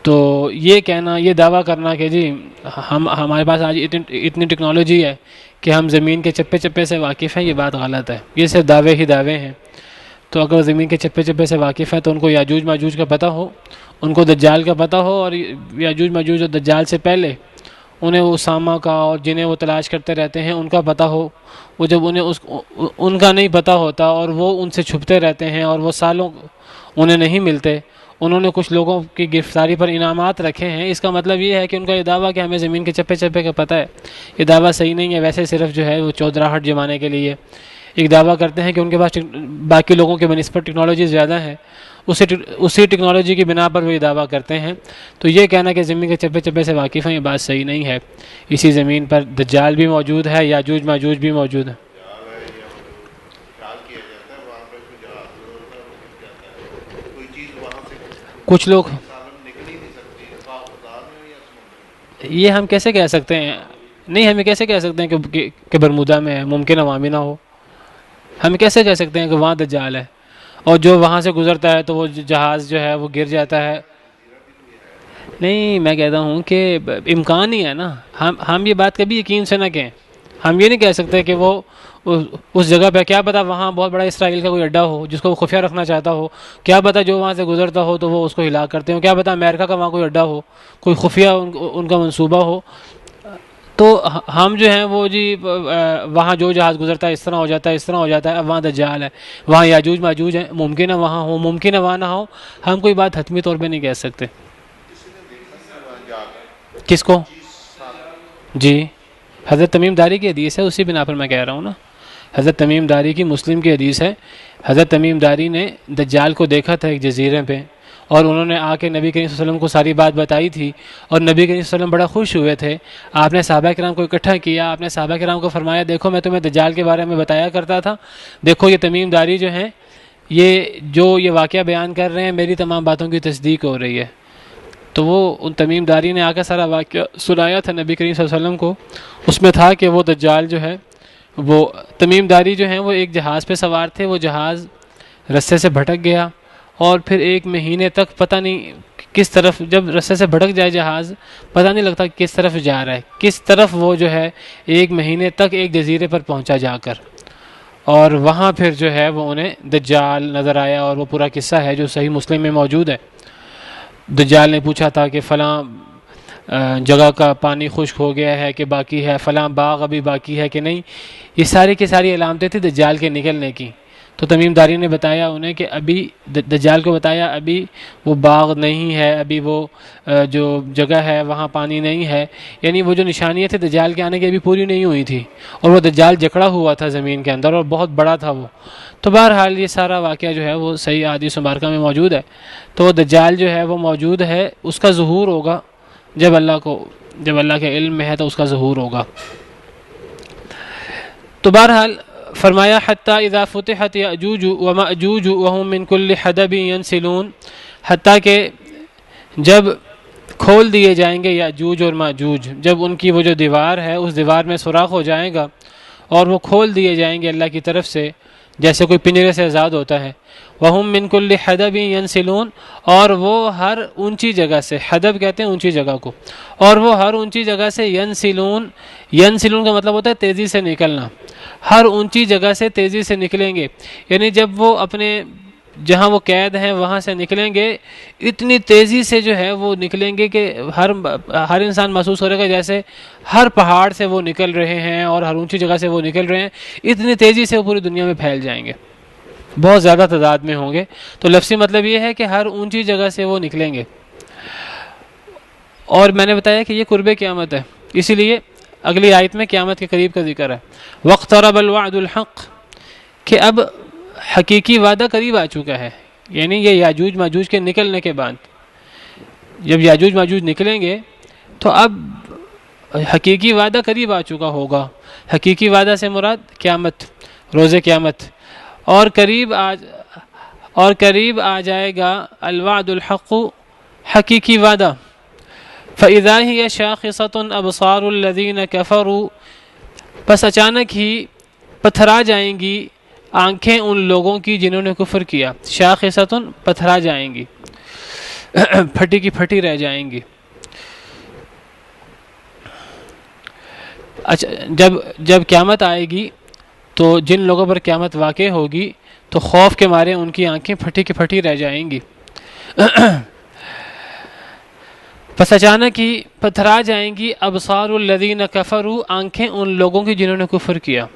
تو یہ کہنا، یہ دعویٰ کرنا کہ جی ہمارے پاس آج اتنی ٹیکنالوجی ہے کہ ہم زمین کے چپے چپے سے واقف ہیں، یہ بات غلط ہے، یہ صرف دعوے ہی دعوے ہیں۔ تو اگر زمین کے چپے چپے سے واقف ہے تو ان کو یاجوج ماجوج کا پتہ ہو، ان کو دجال کا پتہ ہو، اور یاجوج ماجوج اور دجال سے پہلے انہیں وہ اسامہ کا اور جنہیں وہ تلاش کرتے رہتے ہیں ان کا پتہ ہو۔ وہ جب انہیں ان کا نہیں پتہ ہوتا اور وہ ان سے چھپتے رہتے ہیں اور وہ سالوں انہیں نہیں ملتے، انہوں نے کچھ لوگوں کی گرفتاری پر انعامات رکھے ہیں، اس کا مطلب یہ ہے کہ ان کا یہ دعویٰ کہ ہمیں زمین کے چپے چپے کا پتہ ہے، یہ دعویٰ صحیح نہیں ہے۔ ویسے صرف جو ہے وہ چودراہٹ جمانے کے لیے ایک دعویٰ کرتے ہیں کہ ان کے پاس باقی لوگوں کے بنسبت ٹیکنالوجی زیادہ ہے، اسی ٹیکنالوجی کی بنا پر وہ یہ دعویٰ کرتے ہیں۔ تو یہ کہنا کہ زمین کے چپے چپے سے واقف ہیں، یہ بات صحیح نہیں ہے۔ اسی زمین پر دجال بھی موجود ہے، یاجوج ماجوج بھی موجود ہے۔ کچھ لوگ یہ ہم کیسے کہہ سکتے ہیں، نہیں ہمیں کیسے کہہ سکتے ہیں کہ برمودا میں ہے، ممکن ہے وہاں بھی نہ ہو۔ ہم کیسے کہہ سکتے ہیں کہ وہاں دجال ہے، اور جو وہاں سے گزرتا ہے تو وہ جہاز جو ہے وہ گر جاتا ہے؟ نہیں، میں کہتا ہوں کہ امکان ہی ہے نا، ہم یہ بات کبھی یقین سے نہ کہیں۔ ہم یہ نہیں کہہ سکتے کہ وہ اس جگہ پہ، کیا پتہ وہاں بہت بڑا اسرائیل کا کوئی اڈا ہو جس کو وہ خفیہ رکھنا چاہتا ہو، کیا پتہ جو وہاں سے گزرتا ہو تو وہ اس کو ہلاک کرتے ہوں، کیا پتہ امریکہ کا وہاں کوئی اڈا ہو، کوئی خفیہ ان کا منصوبہ ہو۔ تو ہم جو ہیں وہ جی وہاں جو جہاز گزرتا ہے اس طرح ہو جاتا ہے، اس طرح ہو جاتا ہے، اب وہاں دجال ہے، وہاں یاجوج ماجوج ہیں، ممکن ہے وہاں ہو، ممکن ہے وہاں نہ ہو، ہم کوئی بات حتمی طور پہ نہیں کہہ سکتے۔ کس کو؟ جی حضرت تمیم داری کی حدیث ہے، اسی بنا پر میں کہہ رہا ہوں نا، حضرت تمیم داری کی مسلم کی حدیث ہے۔ حضرت تمیم داری نے دجال کو دیکھا تھا ایک جزیرے پہ، اور انہوں نے آ کے نبی کریم صلی اللہ علیہ وسلم کو ساری بات بتائی تھی، اور نبی کریم صلی اللہ علیہ وسلم بڑا خوش ہوئے تھے۔ آپ نے صحابہ کرام کو اکٹھا کیا، آپ نے صحابہ کرام کو فرمایا دیکھو میں تمہیں دجال کے بارے میں بتایا کرتا تھا، دیکھو یہ تمیم داری جو ہیں یہ واقعہ بیان کر رہے ہیں، میری تمام باتوں کی تصدیق ہو رہی ہے۔ تو وہ ان تمیم داری نے آ کے سارا واقعہ سنایا تھا نبی کریم صلی اللہ علیہ وسلم کو۔ اس میں تھا کہ وہ دجال جو ہے، وہ تمیم داری جو ہیں وہ ایک جہاز پہ سوار تھے، وہ جہاز رستے سے بھٹک گیا، اور پھر 1 مہینے تک پتہ نہیں کس طرف، جب رستے سے بھٹک جائے جہاز پتہ نہیں لگتا کس طرف جا رہا ہے، کس طرف وہ جو ہے 1 مہینے تک ایک جزیرے پر پہنچا جا کر، اور وہاں پھر جو ہے وہ انہیں دجال نظر آیا، اور وہ پورا قصہ ہے جو صحیح مسلم میں موجود ہے۔ دجال نے پوچھا تھا کہ فلاں جگہ کا پانی خشک ہو گیا ہے کہ باقی ہے، فلاں باغ ابھی باقی ہے کہ نہیں، یہ ساری کی ساری علامتیں تھیں دجال کے نکلنے کی۔ تو تمیم داری نے بتایا انہیں کہ ابھی دجال کو بتایا ابھی وہ باغ نہیں ہے، ابھی وہ جو جگہ ہے وہاں پانی نہیں ہے، یعنی وہ جو نشانیاں تھیں دجال کے آنے کی ابھی پوری نہیں ہوئی تھی، اور وہ دجال جکڑا ہوا تھا زمین کے اندر اور بہت بڑا تھا وہ۔ تو بہرحال یہ سارا واقعہ جو ہے وہ صحیح احادیث مبارکہ میں موجود ہے۔ تو وہ دجال جو ہے وہ موجود ہے، اس کا ظہور ہوگا جب اللہ کے علم میں ہے تو اس کا ظہور ہوگا۔ تو بہرحال فرمایا حتی اذا فتحت یأجوج ومأجوج وهم من کل حدب ینسلون، حتیٰ کہ جب کھول دیے جائیں گے یأجوج اور مأجوج، جب ان کی وہ جو دیوار ہے اس دیوار میں سوراخ ہو جائے گا اور وہ کھول دیے جائیں گے اللہ کی طرف سے، جیسے کوئی پنجرے سے آزاد ہوتا ہے۔ وَهُم مِّن كُلِّ حَدَبٍ يَنْسِلُونَ، اور وہ ہر اونچی جگہ سے، حدب کہتے ہیں اونچی جگہ کو، اور وہ ہر اونچی جگہ سے ینسلون، ینسلون کا مطلب ہوتا ہے تیزی سے نکلنا، ہر اونچی جگہ سے تیزی سے نکلیں گے، یعنی جب وہ اپنے جہاں وہ قید ہیں وہاں سے نکلیں گے اتنی تیزی سے جو ہے وہ نکلیں گے کہ ہر انسان محسوس کرے گا جیسے ہر پہاڑ سے وہ نکل رہے ہیں اور ہر اونچی جگہ سے وہ نکل رہے ہیں، اتنی تیزی سے وہ پوری دنیا میں پھیل جائیں گے، بہت زیادہ تعداد میں ہوں گے۔ تو لفظی مطلب یہ ہے کہ ہر اونچی جگہ سے وہ نکلیں گے۔ اور میں نے بتایا کہ یہ قرب قیامت ہے، اسی لیے اگلی آیت میں قیامت کے قریب کا ذکر ہے۔ وَاقْتَرَبَ الْوَعْدُ الْحَقُّ، کہ اب حقیقی وعدہ قریب آ چکا ہے، یعنی یہ یاجوج ماجوج کے نکلنے کے بعد، جب یاجوج ماجوج نکلیں گے تو اب حقیقی وعدہ قریب آ چکا ہوگا۔ حقیقی وعدہ سے مراد قیامت، روز قیامت، اور قریب آ جائے گا الوعد الحق، حقیقی وعدہ۔ فَإِذَا هِيَ شَاخِصَةٌ أَبْصَارُ الَّذِينَ كَفَرُوا، پس اچانک ہی پتھرا جائیں گی آنکھیں ان لوگوں کی جنہوں نے کفر کیا۔ شاخصۃ، پتھرا جائیں گی، پھٹی کی پھٹی رہ جائیں گی۔ اچھا، جب قیامت آئے گی تو جن لوگوں پر قیامت واقع ہوگی تو خوف کے مارے ان کی آنکھیں پھٹی کی پھٹی رہ جائیں گی۔ پس اچانک ہی پتھرا جائیں گی ابصار الذین کفروا، آنکھیں ان لوگوں کی جنہوں نے کفر کیا۔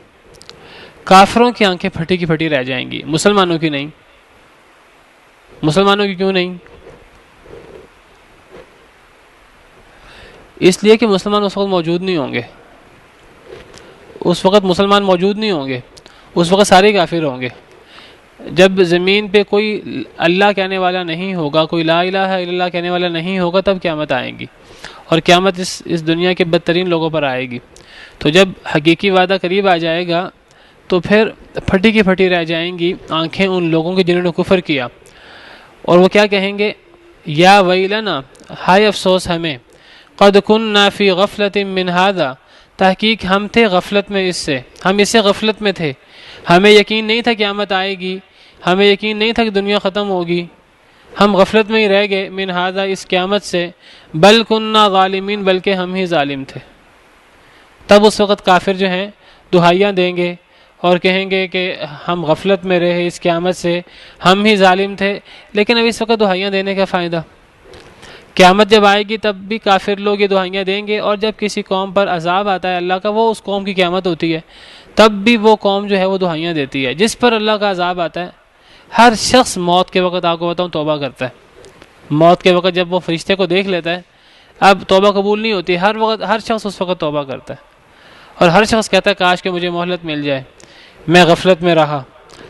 کافروں کی آنکھیں پھٹی کی پھٹی رہ جائیں گی، مسلمانوں کی نہیں۔ مسلمانوں کی کیوں نہیں؟ اس لیے کہ مسلمان اس وقت موجود نہیں ہوں گے، اس وقت مسلمان موجود نہیں ہوں گے، اس وقت سارے کافر ہوں گے۔ جب زمین پہ کوئی اللہ کہنے والا نہیں ہوگا، کوئی لا الہ الا اللہ کہنے والا نہیں ہوگا، تب قیامت آئے گی، اور قیامت اس دنیا کے بدترین لوگوں پر آئے گی۔ تو جب حقیقی وعدہ قریب آ جائے گا تو پھر پھٹی کی پھٹی رہ جائیں گی آنکھیں ان لوگوں کی جنہوں نے کفر کیا، اور وہ کیا کہیں گے؟ یا ویلنا، ہائے افسوس ہمیں، قد کننا فی غفلت من ھذا، تحقیق ہم تھے غفلت میں اس سے، ہم اس سے غفلت میں تھے، ہمیں یقین نہیں تھا قیامت آئے گی، ہمیں یقین نہیں تھا کہ دنیا ختم ہوگی، ہم غفلت میں ہی رہ گئے، من ھذا، اس قیامت سے، بل کننا ظالمین، بلکہ ہم ہی ظالم تھے۔ تب اس وقت کافر جو ہیں دہائیاں دیں گے اور کہیں گے کہ ہم غفلت میں رہے اس قیامت سے، ہم ہی ظالم تھے۔ لیکن اب اس وقت دہائیاں دینے کا فائدہ؟ قیامت جب آئے گی تب بھی کافر لوگ یہ دہائیاں دیں گے، اور جب کسی قوم پر عذاب آتا ہے اللہ کا، وہ اس قوم کی قیامت ہوتی ہے، تب بھی وہ قوم جو ہے وہ دہائیاں دیتی ہے۔ جس پر اللہ کا عذاب آتا ہے، ہر شخص موت کے وقت، آپ کو بتاؤں، توبہ کرتا ہے۔ موت کے وقت جب وہ فرشتے کو دیکھ لیتا ہے، اب توبہ قبول نہیں ہوتی، ہر شخص اس وقت توبہ کرتا ہے، اور ہر شخص کہتا ہے کاش کہ مجھے مہلت مل جائے، میں غفلت میں رہا۔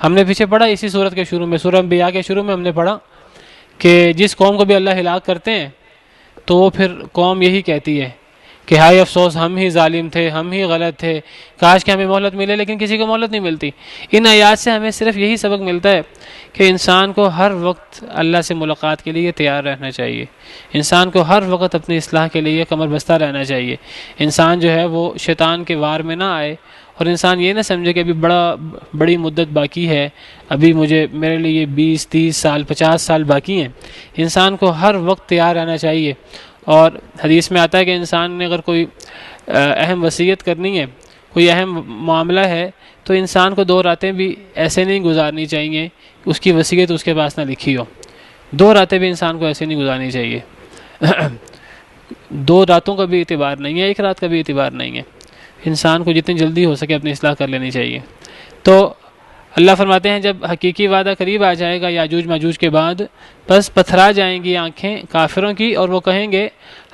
ہم نے پیچھے پڑھا اسی سورت کے شروع میں، سورہ انبیاء کے شروع میں ہم نے پڑھا کہ جس قوم کو بھی اللہ ہلاک کرتے ہیں تو وہ پھر قوم یہی کہتی ہے کہ ہائے افسوس، ہم ہی ظالم تھے، ہم ہی غلط تھے، کاش کہ ہمیں مہلت ملے، لیکن کسی کو مہلت نہیں ملتی۔ ان آیات سے ہمیں صرف یہی سبق ملتا ہے کہ انسان کو ہر وقت اللہ سے ملاقات کے لیے تیار رہنا چاہیے، انسان کو ہر وقت اپنی اصلاح کے لیے کمر بستہ رہنا چاہیے، انسان جو ہے وہ شیطان کے وار میں نہ آئے، اور انسان یہ نہ سمجھے کہ ابھی بڑی مدت باقی ہے، ابھی میرے لیے 20 30 سال 50 سال باقی ہیں۔ انسان کو ہر وقت تیار رہنا چاہیے، اور حدیث میں آتا ہے کہ انسان نے اگر کوئی اہم وصیت کرنی ہے، کوئی اہم معاملہ ہے، تو انسان کو 2 راتیں بھی ایسے نہیں گزارنی چاہیے اس کی وصیت اس کے پاس نہ لکھی ہو۔ 2 راتیں بھی انسان کو ایسے نہیں گزارنی چاہیے۔ 2 راتوں کا بھی اعتبار نہیں ہے، 1 رات کا بھی اعتبار نہیں ہے۔ انسان کو جتنی جلدی ہو سکے اپنی اصلاح کر لینی چاہیے۔ تو اللہ فرماتے ہیں جب حقیقی وعدہ قریب آ جائے گا یاجوج ماجوج کے بعد، بس پتھرا جائیں گی آنکھیں کافروں کی، اور وہ کہیں گے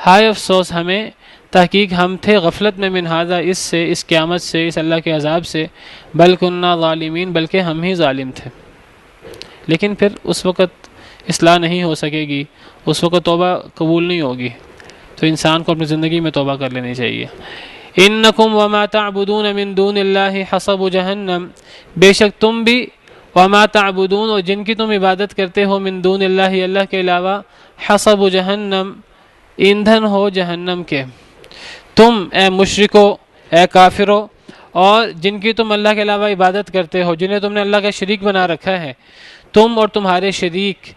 ہائے افسوس ہمیں، تحقیق ہم تھے غفلت میں، من ھذا، اس قیامت سے، اس اللہ کے عذاب سے، بل کننا ظالمین، بلکہ ہم ہی ظالم تھے۔ لیکن پھر اس وقت اصلاح نہیں ہو سکے گی، اس وقت توبہ قبول نہیں ہوگی، تو انسان کو اپنی زندگی میں توبہ کر لینی چاہیے۔ انکم وما تعبدون من دون اللہ حصب جہنم، بے شک تم بھی، وما تعبدون اور جن کی تم عبادت کرتے ہو، من دون اللہ اللہ کے علاوہ، حصب جہنم ایندھن ہو جہنم کے. تم اے مشرکو، اے کافرو، اور جن کی تم اللہ کے علاوہ عبادت کرتے ہو، جنہیں تم نے اللہ کا شریک بنا رکھا ہے، تم اور تمہارے شریک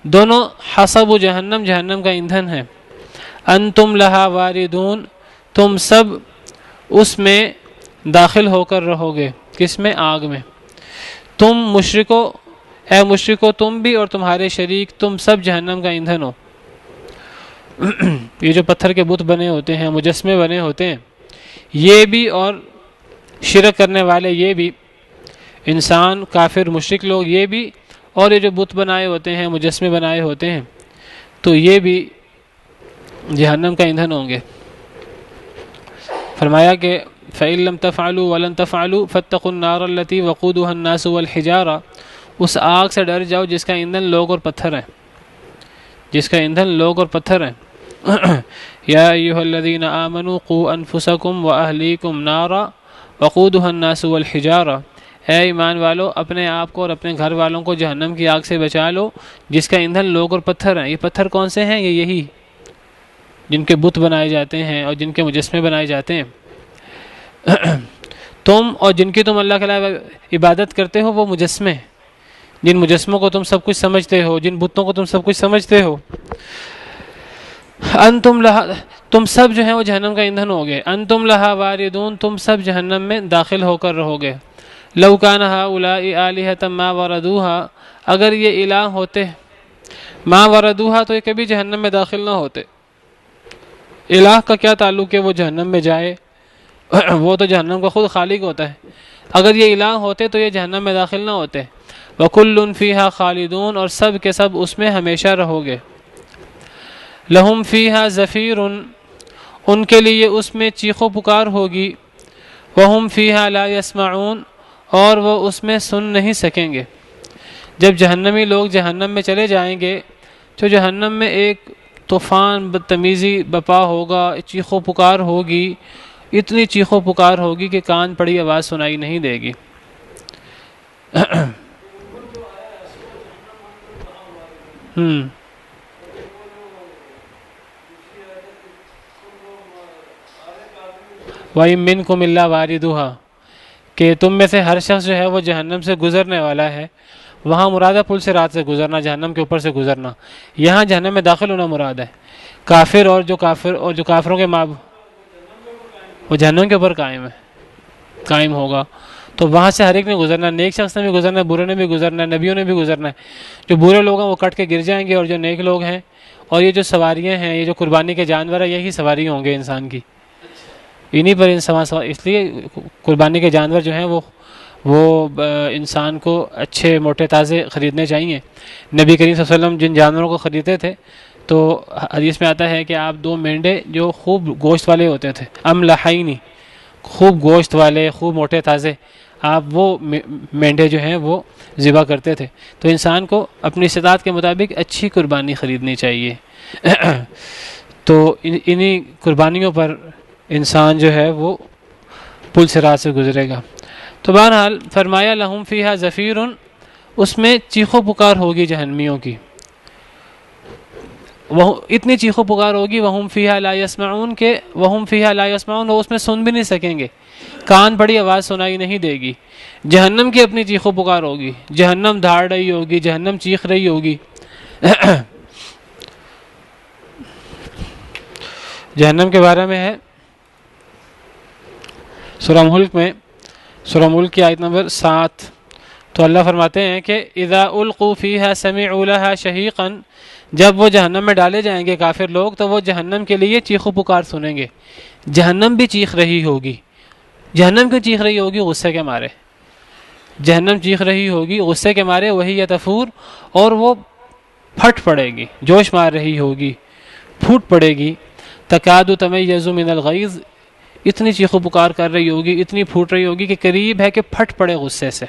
دونوں حصب جہنم جہنم کا ایندھن ہیں. انتم لہا واردون، تم سب اس میں داخل ہو کر رہو گے. کس میں؟ آگ میں. تم مشرکو، اے مشرکو، تم بھی اور تمہارے شریک، تم سب جہنم کا ایندھن ہو. یہ جو پتھر کے بت بنے ہوتے ہیں، مجسمے بنے ہوتے ہیں، یہ بھی، اور شرک کرنے والے یہ بھی، انسان کافر مشرک لوگ یہ بھی، اور یہ جو بت بنائے ہوتے ہیں، مجسمے بنائے ہوتے ہیں، تو یہ بھی جہنم کا ایندھن ہوں گے. فرمایا کہ فَإِن لَّمْ تَفْعَلُوا وَلَن تَفْعَلُوا فَاتَّقُوا النَّارَ الَّتِي وَقُودُهَا النَّاسُ وَالْحِجَارَةُ، اس آگ سے ڈر جاؤ جس کا ایندھن لوگ اور پتھر ہیں، جس کا ایندھن لوگ اور پتھر ہیں. یا ایھا الذین آمنوا قوا انفسکم واہلیکم نارا وقودها الناس والحجارہ، اے ایمان والو، اپنے آپ کو اور اپنے گھر والوں کو جہنم کی آگ سے بچا لو جس کا ایندھن لوگ اور پتھر ہیں. یہ پتھر کون سے ہیں؟ یہ یہی جن کے بت بنائے جاتے ہیں اور جن کے مجسمے بنائے جاتے ہیں. تم اور جن کی تم اللہ کے علاوہ عبادت کرتے ہو وہ مجسمے، جن مجسموں کو تم سب کچھ سمجھتے ہو، جن بتوں کو تم سب کچھ سمجھتے ہو، انتم لہا، تم سب جو ہیں وہ جہنم کا ایندھن ہوگے. انتم لہا واردون، تم سب جہنم میں داخل ہو کر رہو گے. لو کان ہؤلاء آلہۃ ما وردوها، اگر یہ الہ ہوتے، ما وردوها، تو یہ کبھی جہنم میں داخل نہ ہوتے. الہ کا کیا تعلق ہے وہ جہنم میں جائے؟ وہ تو جہنم کا خود خالق ہوتا ہے. اگر یہ الہ ہوتے تو یہ جہنم میں داخل نہ ہوتے. وَكُلٌّ فِيهَا خَالِدُونَ، اور سب کے سب اس میں ہمیشہ رہو گے. لَهُمْ فِيهَا زَفِيرٌ، ان کے لیے اس میں چیخ و پکار ہوگی. وَهُمْ فِيهَا لَا يَسْمَعُونَ، اور وہ اس میں سن نہیں سکیں گے. جب جہنمی لوگ جہنم میں چلے جائیں گے تو جہنم میں ایک طوفان بدتمیزی بپا ہوگا، چیخ و پکار ہوگی، اتنی چیخ و پکار ہوگی کہ کان پڑی آواز سنائی نہیں دے گی. وَإِن مِّنكُمْ إِلَّا وَارِدُهَا، کہ تم میں سے ہر شخص جو ہے وہ جہنم سے گزرنے والا ہے. وہاں مراد ہے پل سے رات سے گزرنا، جہنم کے اوپر سے گزرنا. یہاں جہنم میں داخل ہونا مراد ہے. کافر اور جو کافروں کے ماں، وہ جہنم کے اوپر قائم ہوگا. تو وہاں سے ہر ایک نے گزرنا، نیک شخص نے بھی گزرنا ہے، برے نے بھی گزرنا ہے، نبیوں نے بھی گزرنا ہے. جو برے لوگ ہیں وہ کٹ کے گر جائیں گے، اور جو نیک لوگ ہیں، اور یہ جو سواریاں ہیں، یہ جو قربانی کے جانور ہیں، یہی سواری ہوں گے انسان کی. انہی پر اس لیے قربانی کے جانور جو ہیں وہ انسان کو اچھے موٹے تازے خریدنے چاہیے. نبی کریم صلی اللہ علیہ وسلم جن جانوروں کو خریدتے تھے تو حدیث میں آتا ہے کہ آپ 2 مینڈے جو خوب گوشت والے ہوتے تھے، املحینی، خوب گوشت والے، خوب موٹے تازے، آپ وہ مینڈے جو ہیں وہ ذبح کرتے تھے. تو انسان کو اپنی استطاعت کے مطابق اچھی قربانی خریدنی چاہیے. تو انہی قربانیوں پر انسان جو ہے وہ پل صراط سے گزرے گا. تو بہرحال فرمایا لہم فیہا زفیر، اس میں چیخ و پکار ہوگی جہنمیوں کی. وہ اتنی چیخ و پکار ہوگی، وہم فیہا لا یسمعون، کہ وہم فیہا لا یسمعون، وہ اس میں سن بھی نہیں سکیں گے، کان پڑی آواز سنائی نہیں دے گی. جہنم کی اپنی چیخ و پکار ہوگی، جہنم دھاڑ رہی ہوگی، جہنم چیخ رہی ہوگی. جہنم کے بارے میں ہے سورہ ملک میں، سورہ ملک کی آیت نمبر 7، تو اللہ فرماتے ہیں کہ اذا القوا فیہا سمعوا لہا شہیقا، جب وہ جہنم میں ڈالے جائیں گے کافر لوگ تو وہ جہنم کے لیے چیخ و پکار سنیں گے. جہنم بھی چیخ رہی ہوگی. جہنم کیوں چیخ رہی ہوگی؟ غصے کے مارے. جہنم چیخ رہی ہوگی غصے کے مارے، وہی یتفور، اور وہ پھٹ پڑے گی، جوش مار رہی ہوگی، پھوٹ پڑے گی. تکاد تمیز من الغیظ، اتنی چیخ و پکار کر رہی ہوگی، اتنی پھوٹ رہی ہوگی کہ قریب ہے کہ پھٹ پڑے غصے سے.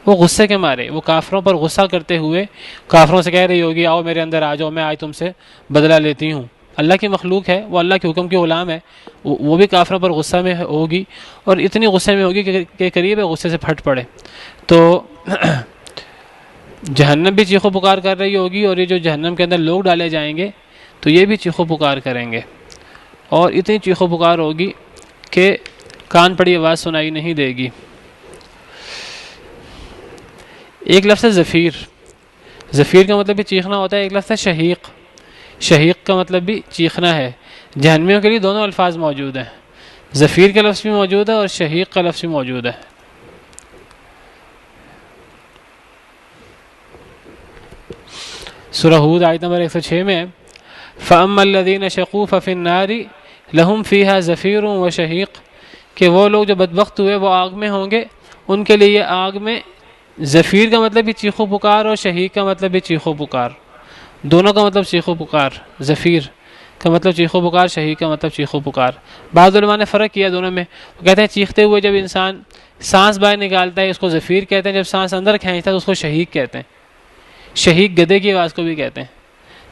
وہ غصے کے مارے، وہ کافروں پر غصہ کرتے ہوئے کافروں سے کہہ رہی ہوگی آؤ میرے اندر آ جاؤ، میں آج تم سے بدلہ لیتی ہوں، اللہ کی مخلوق ہے، وہ اللہ کے حکم کی غلام ہے، وہ بھی کافروں پر غصہ میں ہوگی، اور اتنی غصے میں ہوگی کہ قریب ہے غصے سے پھٹ پڑے۔ تو جہنم بھی چیخو پکار کر رہی ہوگی، اور یہ جو جہنم کے اندر لوگ ڈالے جائیں گے تو یہ بھی چیخو پکار کریں گے، اور اتنی چیخو پکار ہوگی کہ کان پڑی آواز سنائی نہیں دے گی۔ ایک لفظ ہے زفیر، زفیر کا مطلب بھی چیخنا ہوتا ہے، ایک لفظ ہے شہیق، شہیق کا مطلب بھی چیخنا ہے۔ جہنمیوں کے لیے دونوں الفاظ موجود ہیں، زفیر کا لفظ بھی موجود ہے اور شہیق کا لفظ بھی موجود ہے۔ سورہ ہود آیت نمبر 106 میں فَأَمَّا الَّذِينَ شَقُوا فَفِي النَّارِ لَهُمْ فِيهَا زَفِيرٌ وَشَهِيقٌ، کہ وہ لوگ جو بدبخت ہوئے وہ آگ میں ہوں گے، ان کے لیے آگ میں زفیر کا مطلب بھی چیخو پکار اور شہیق کا مطلب بھی چیخو پکار، دونوں کا مطلب چیخو پکار، زفیر کا مطلب چیخو پکار، شہیق کا مطلب چیخو پکار۔ بعض علماء نے فرق کیا دونوں میں، وہ کہتے ہیں چیختے ہوئے جب انسان سانس باہر نکالتا ہے اس کو زفیر کہتے ہیں، جب سانس اندر کھینچتا ہے تو اس کو شہیق کہتے ہیں۔ شہیق گدھے کی آواز کو بھی کہتے ہیں،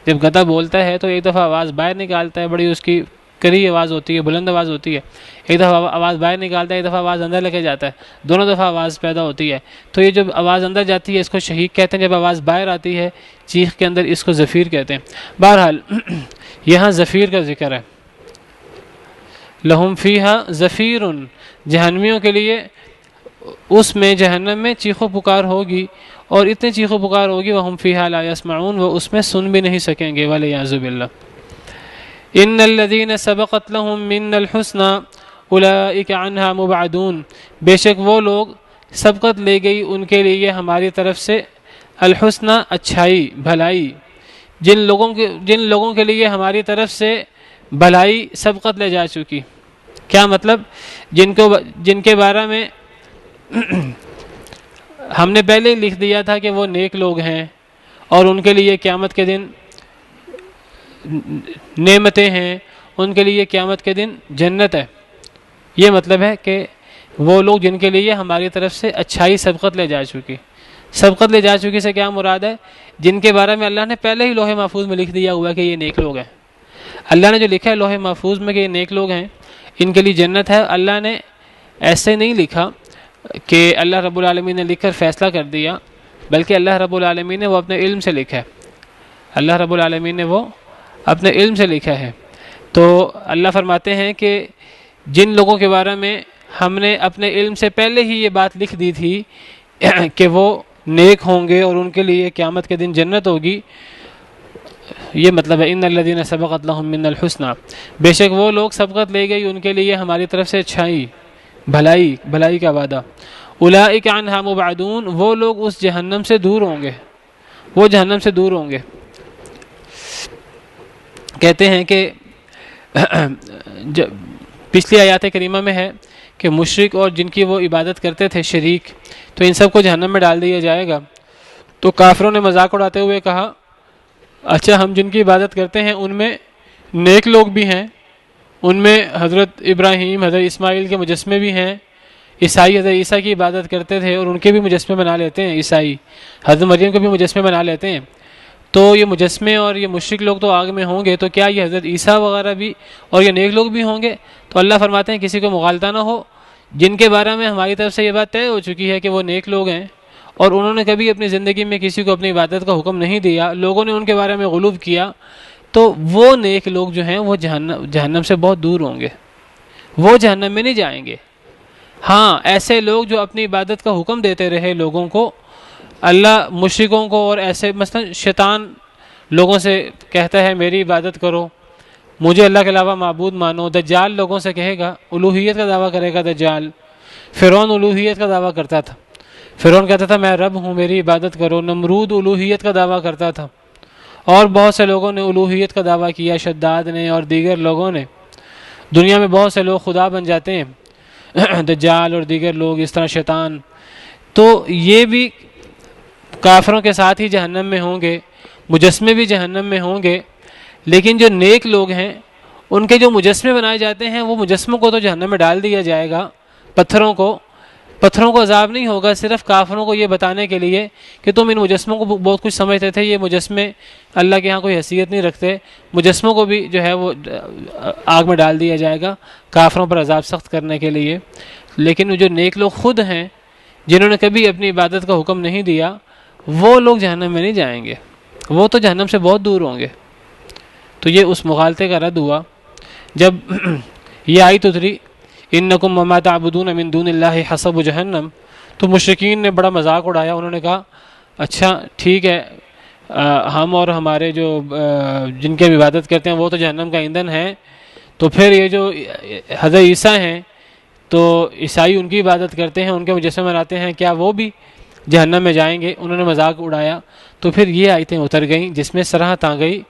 جب گدھا بولتا ہے تو ایک دفعہ آواز باہر نکالتا ہے، بڑی اس کی کری آواز ہوتی ہے، بلند آواز ہوتی ہے، ایک دفعہ آواز باہر نکالتا ہے، ایک دفعہ آواز اندر لے کے جاتا ہے، دونوں دفعہ آواز پیدا ہوتی ہے۔ تو یہ جب آواز اندر جاتی ہے اس کو شہیق کہتے ہیں، جب آواز باہر آتی ہے چیخ کے اندر اس کو زفیر کہتے ہیں۔ بہرحال یہاں زفیر کا ذکر ہے، لہم فیہا زفیر، جہنمیوں کے لیے اس میں جہنم میں چیخو پکار ہوگی، اور اتنی چیخو پکار ہوگی وہم فیہا لا یسمعون، وہ اس میں سن بھی نہیں سکیں گے، والعیاذ باللہ۔ ان الذین سبقت لهم منا الحسنى اولئک عنها مبعدون، بے شک وہ لوگ سبقت لے گئی ان کے لیے ہماری طرف سے الحسنى اچھائی بھلائی، جن لوگوں کے لیے ہماری طرف سے بھلائی سبقت لے جا چکی۔ کیا مطلب؟ جن کے بارے میں ہم نے پہلے لکھ دیا تھا کہ وہ نیک لوگ ہیں اور ان کے لیے قیامت کے دن نعمتیں ہیں، ان کے لیے قیامت کے دن جنت ہے۔ یہ مطلب ہے کہ وہ لوگ جن کے لیے ہماری طرف سے اچھائی سبقت لے جا چکی۔ سبقت لے جا چکی سے کیا مراد ہے؟ جن کے بارے میں اللہ نے پہلے ہی لوح محفوظ میں لکھ دیا ہوا کہ یہ نیک لوگ ہیں۔ اللہ نے جو لکھا ہے لوح محفوظ میں کہ یہ نیک لوگ ہیں، ان کے لیے جنت ہے، اللہ نے ایسے نہیں لکھا کہ اللہ رب العالمین نے لکھ کر فیصلہ کر دیا، بلکہ اللہ رب العالمین نے وہ اپنے علم سے لکھا ہے، اللہ رب العالمین نے وہ اپنے علم سے لکھا ہے۔ تو اللہ فرماتے ہیں کہ جن لوگوں کے بارے میں ہم نے اپنے علم سے پہلے ہی یہ بات لکھ دی تھی کہ وہ نیک ہوں گے اور ان کے لیے قیامت کے دن جنت ہوگی، یہ مطلب ہے ان الذین سبقت لهم منا الحسنى، بے شک وہ لوگ سبقت لے گئی ان کے لیے ہماری طرف سے اچھائی بھلائی کا وعدہ، اولئک عنہا مبعدون، وہ لوگ اس جہنم سے دور ہوں گے، وہ جہنم سے دور ہوں گے۔ کہتے ہیں کہ پچھلی آیات کریمہ میں ہے کہ مشرک اور جن کی وہ عبادت کرتے تھے شریک، تو ان سب کو جہنم میں ڈال دیا جائے گا۔ تو کافروں نے مذاق اڑاتے ہوئے کہا اچھا ہم جن کی عبادت کرتے ہیں ان میں نیک لوگ بھی ہیں، ان میں حضرت ابراہیم حضرت اسماعیل کے مجسمے بھی ہیں، عیسائی حضرت عیسیٰ کی عبادت کرتے تھے اور ان کے بھی مجسمے بنا لیتے ہیں، عیسائی حضرت مریم کے بھی مجسمے بنا لیتے ہیں، تو یہ مجسمے اور یہ مشرک لوگ تو آگ میں ہوں گے، تو کیا یہ حضرت عیسیٰ وغیرہ بھی اور یہ نیک لوگ بھی ہوں گے؟ تو اللہ فرماتے ہیں کسی کو مغالطہ نہ ہو، جن کے بارے میں ہماری طرف سے یہ بات طے ہو چکی ہے کہ وہ نیک لوگ ہیں اور انہوں نے کبھی اپنی زندگی میں کسی کو اپنی عبادت کا حکم نہیں دیا، لوگوں نے ان کے بارے میں غلو کیا، تو وہ نیک لوگ جو ہیں وہ جہنم سے بہت دور ہوں گے، وہ جہنم میں نہیں جائیں گے۔ ہاں ایسے لوگ جو اپنی عبادت کا حکم دیتے رہے لوگوں کو، اللہ مشرکوں کو اور ایسے مثلا شیطان لوگوں سے کہتا ہے میری عبادت کرو، مجھے اللہ کے علاوہ معبود مانو، دجال لوگوں سے کہے گا، الوہیت کا دعویٰ کرے گا دجال، فرعون الوہیت کا دعویٰ کرتا تھا، فرعون کہتا تھا میں رب ہوں میری عبادت کرو، نمرود الوہیت کا دعویٰ کرتا تھا، اور بہت سے لوگوں نے الوہیت کا دعویٰ کیا، شداد نے اور دیگر لوگوں نے۔ دنیا میں بہت سے لوگ خدا بن جاتے ہیں، دجال اور دیگر لوگ اس طرح شیطان، تو یہ بھی کافروں کے ساتھ ہی جہنم میں ہوں گے، مجسمے بھی جہنم میں ہوں گے، لیکن جو نیک لوگ ہیں ان کے جو مجسمے بنائے جاتے ہیں وہ مجسموں کو تو جہنم میں ڈال دیا جائے گا، پتھروں کو، پتھروں کو عذاب نہیں ہوگا صرف کافروں کو یہ بتانے کے لیے کہ تم ان مجسموں کو بہت کچھ سمجھتے تھے، یہ مجسمے اللہ کے ہاں کوئی حیثیت نہیں رکھتے، مجسموں کو بھی جو ہے وہ آگ میں ڈال دیا جائے گا کافروں پر عذاب سخت کرنے کے لیے۔ لیکن جو نیک لوگ خود ہیں جنہوں نے کبھی اپنی عبادت کا حکم نہیں دیا، وہ لوگ جہنم میں نہیں جائیں گے، وہ تو جہنم سے بہت دور ہوں گے۔ تو یہ اس مغالطے کا رد ہوا جب یہ آیت اتری انکم وما تعبدون من دون اللہ حسب جہنم، تو مشرکین نے بڑا مذاق اڑایا، انہوں نے کہا اچھا ٹھیک ہے، ہم اور ہمارے جو جن کی عبادت کرتے ہیں وہ تو جہنم کا ایندھن ہے، تو پھر یہ جو حضرت عیسیٰ ہیں تو عیسائی ان کی عبادت کرتے ہیں، ان کے مجسمے بناتے ہیں، کیا وہ بھی جہنم میں جائیں گے؟ انہوں نے مذاق اڑایا۔ تو پھر یہ آیتیں اتر گئیں جس میں صراحت آ گئی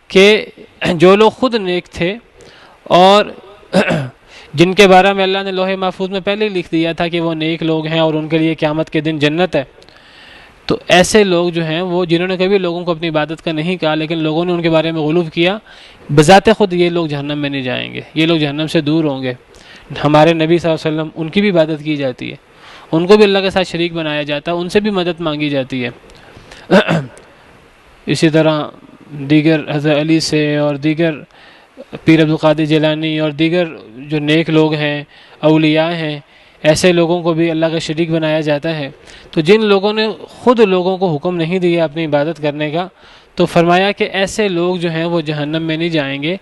کہ جو لوگ خود نیک تھے اور جن کے بارے میں اللہ نے لوح محفوظ میں پہلے ہی لکھ دیا تھا کہ وہ نیک لوگ ہیں اور ان کے لیے قیامت کے دن جنت ہے، تو ایسے لوگ جو ہیں وہ جنہوں نے کبھی لوگوں کو اپنی عبادت کا نہیں کہا لیکن لوگوں نے ان کے بارے میں غلو کیا، بذات خود یہ لوگ جہنم میں نہیں جائیں گے، یہ لوگ جہنم سے دور ہوں گے۔ ہمارے نبی صلی اللہ علیہ وسلم ان کی بھی عبادت کی جاتی ہے، ان کو بھی اللہ کے ساتھ شریک بنایا جاتا ہے، ان سے بھی مدد مانگی جاتی ہے۔ اسی طرح دیگر حضرت علی سے اور دیگر پیر عبدالقادر جیلانی اور دیگر جو نیک لوگ ہیں، اولیاء ہیں، ایسے لوگوں کو بھی اللہ کا شریک بنایا جاتا ہے۔ تو جن لوگوں نے خود لوگوں کو حکم نہیں دیا اپنی عبادت کرنے کا، تو فرمایا کہ ایسے لوگ جو ہیں وہ جہنم میں نہیں جائیں گے،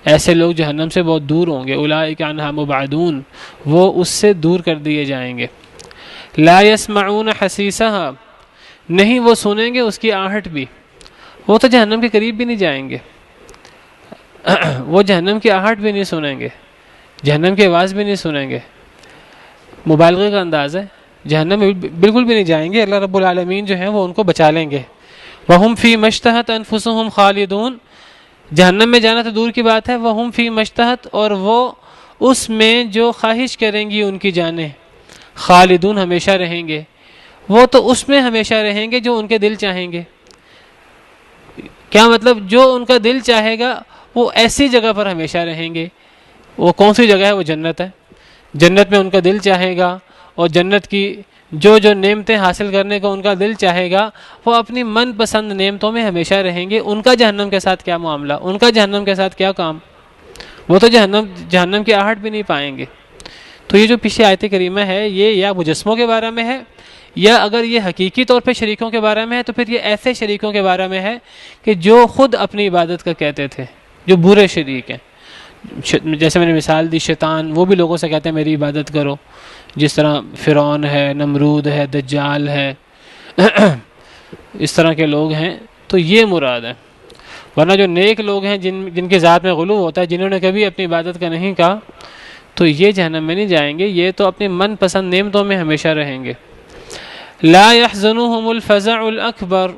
ایسے لوگ جہنم سے بہت دور ہوں گے، اولئک عنہا مبعدون، وہ اس سے دور کر دیے جائیں گے۔ لا یسمعون حسیسہا، نہیں وہ سنیں گے اس کی آہٹ بھی، وہ تو جہنم کے قریب بھی نہیں جائیں گے، وہ جہنم کی آہٹ بھی نہیں سنیں گے، جہنم کی آواز بھی نہیں سنیں گے۔ مبالغے کا انداز ہے، جہنم میں بالکل بھی نہیں جائیں گے، اللہ رب العالمین جو ہیں وہ ان کو بچا لیں گے۔ وَهُمْ فِي مَا اشْتَهَتْ أَنفُسُهُمْ خَالِدُونَ، جہنم میں جانا تو دور کی بات ہے، وَهُمْ فِي مَا اشْتَهَتْ، اور وہ اس میں جو خواہش کریں گی ان کی جانیں، خالدون ہمیشہ رہیں گے، وہ تو اس میں ہمیشہ رہیں گے جو ان کے دل چاہیں گے۔ کیا مطلب؟ جو ان کا دل چاہے گا وہ ایسی جگہ پر ہمیشہ رہیں گے۔ وہ کون سی جگہ ہے؟ وہ جنت ہے، جنت میں ان کا دل چاہے گا، اور جنت کی جو نعمتیں حاصل کرنے کو ان کا دل چاہے گا وہ اپنی من پسند نعمتوں میں ہمیشہ رہیں گے۔ ان کا جہنم کے ساتھ کیا معاملہ، ان کا جہنم کے ساتھ کیا کام، وہ تو جہنم کی آہٹ بھی نہیں پائیں گے۔ تو یہ جو پیچھے آیت کریمہ ہے یہ یا مجسموں کے بارے میں ہے، یا اگر یہ حقیقی طور پہ شریکوں کے بارے میں ہے تو پھر یہ ایسے شریکوں کے بارے میں ہے کہ جو خود اپنی عبادت کا کہتے تھے، جو برے شریک ہیں۔ جیسے میں نے مثال دی، شیطان وہ بھی لوگوں سے کہتے ہیں میری عبادت کرو، جس طرح فرعون ہے، نمرود ہے، دجال ہے، اس طرح کے لوگ ہیں، تو یہ مراد ہے۔ ورنہ جو نیک لوگ ہیں جن کی ذات میں غلو ہوتا ہے، جنہوں نے کبھی اپنی عبادت کا نہیں کہا، تو یہ جہنم میں نہیں جائیں گے، یہ تو اپنی من پسند نعمتوں میں ہمیشہ رہیں گے۔ لا يحزنهم الفزع الاکبر،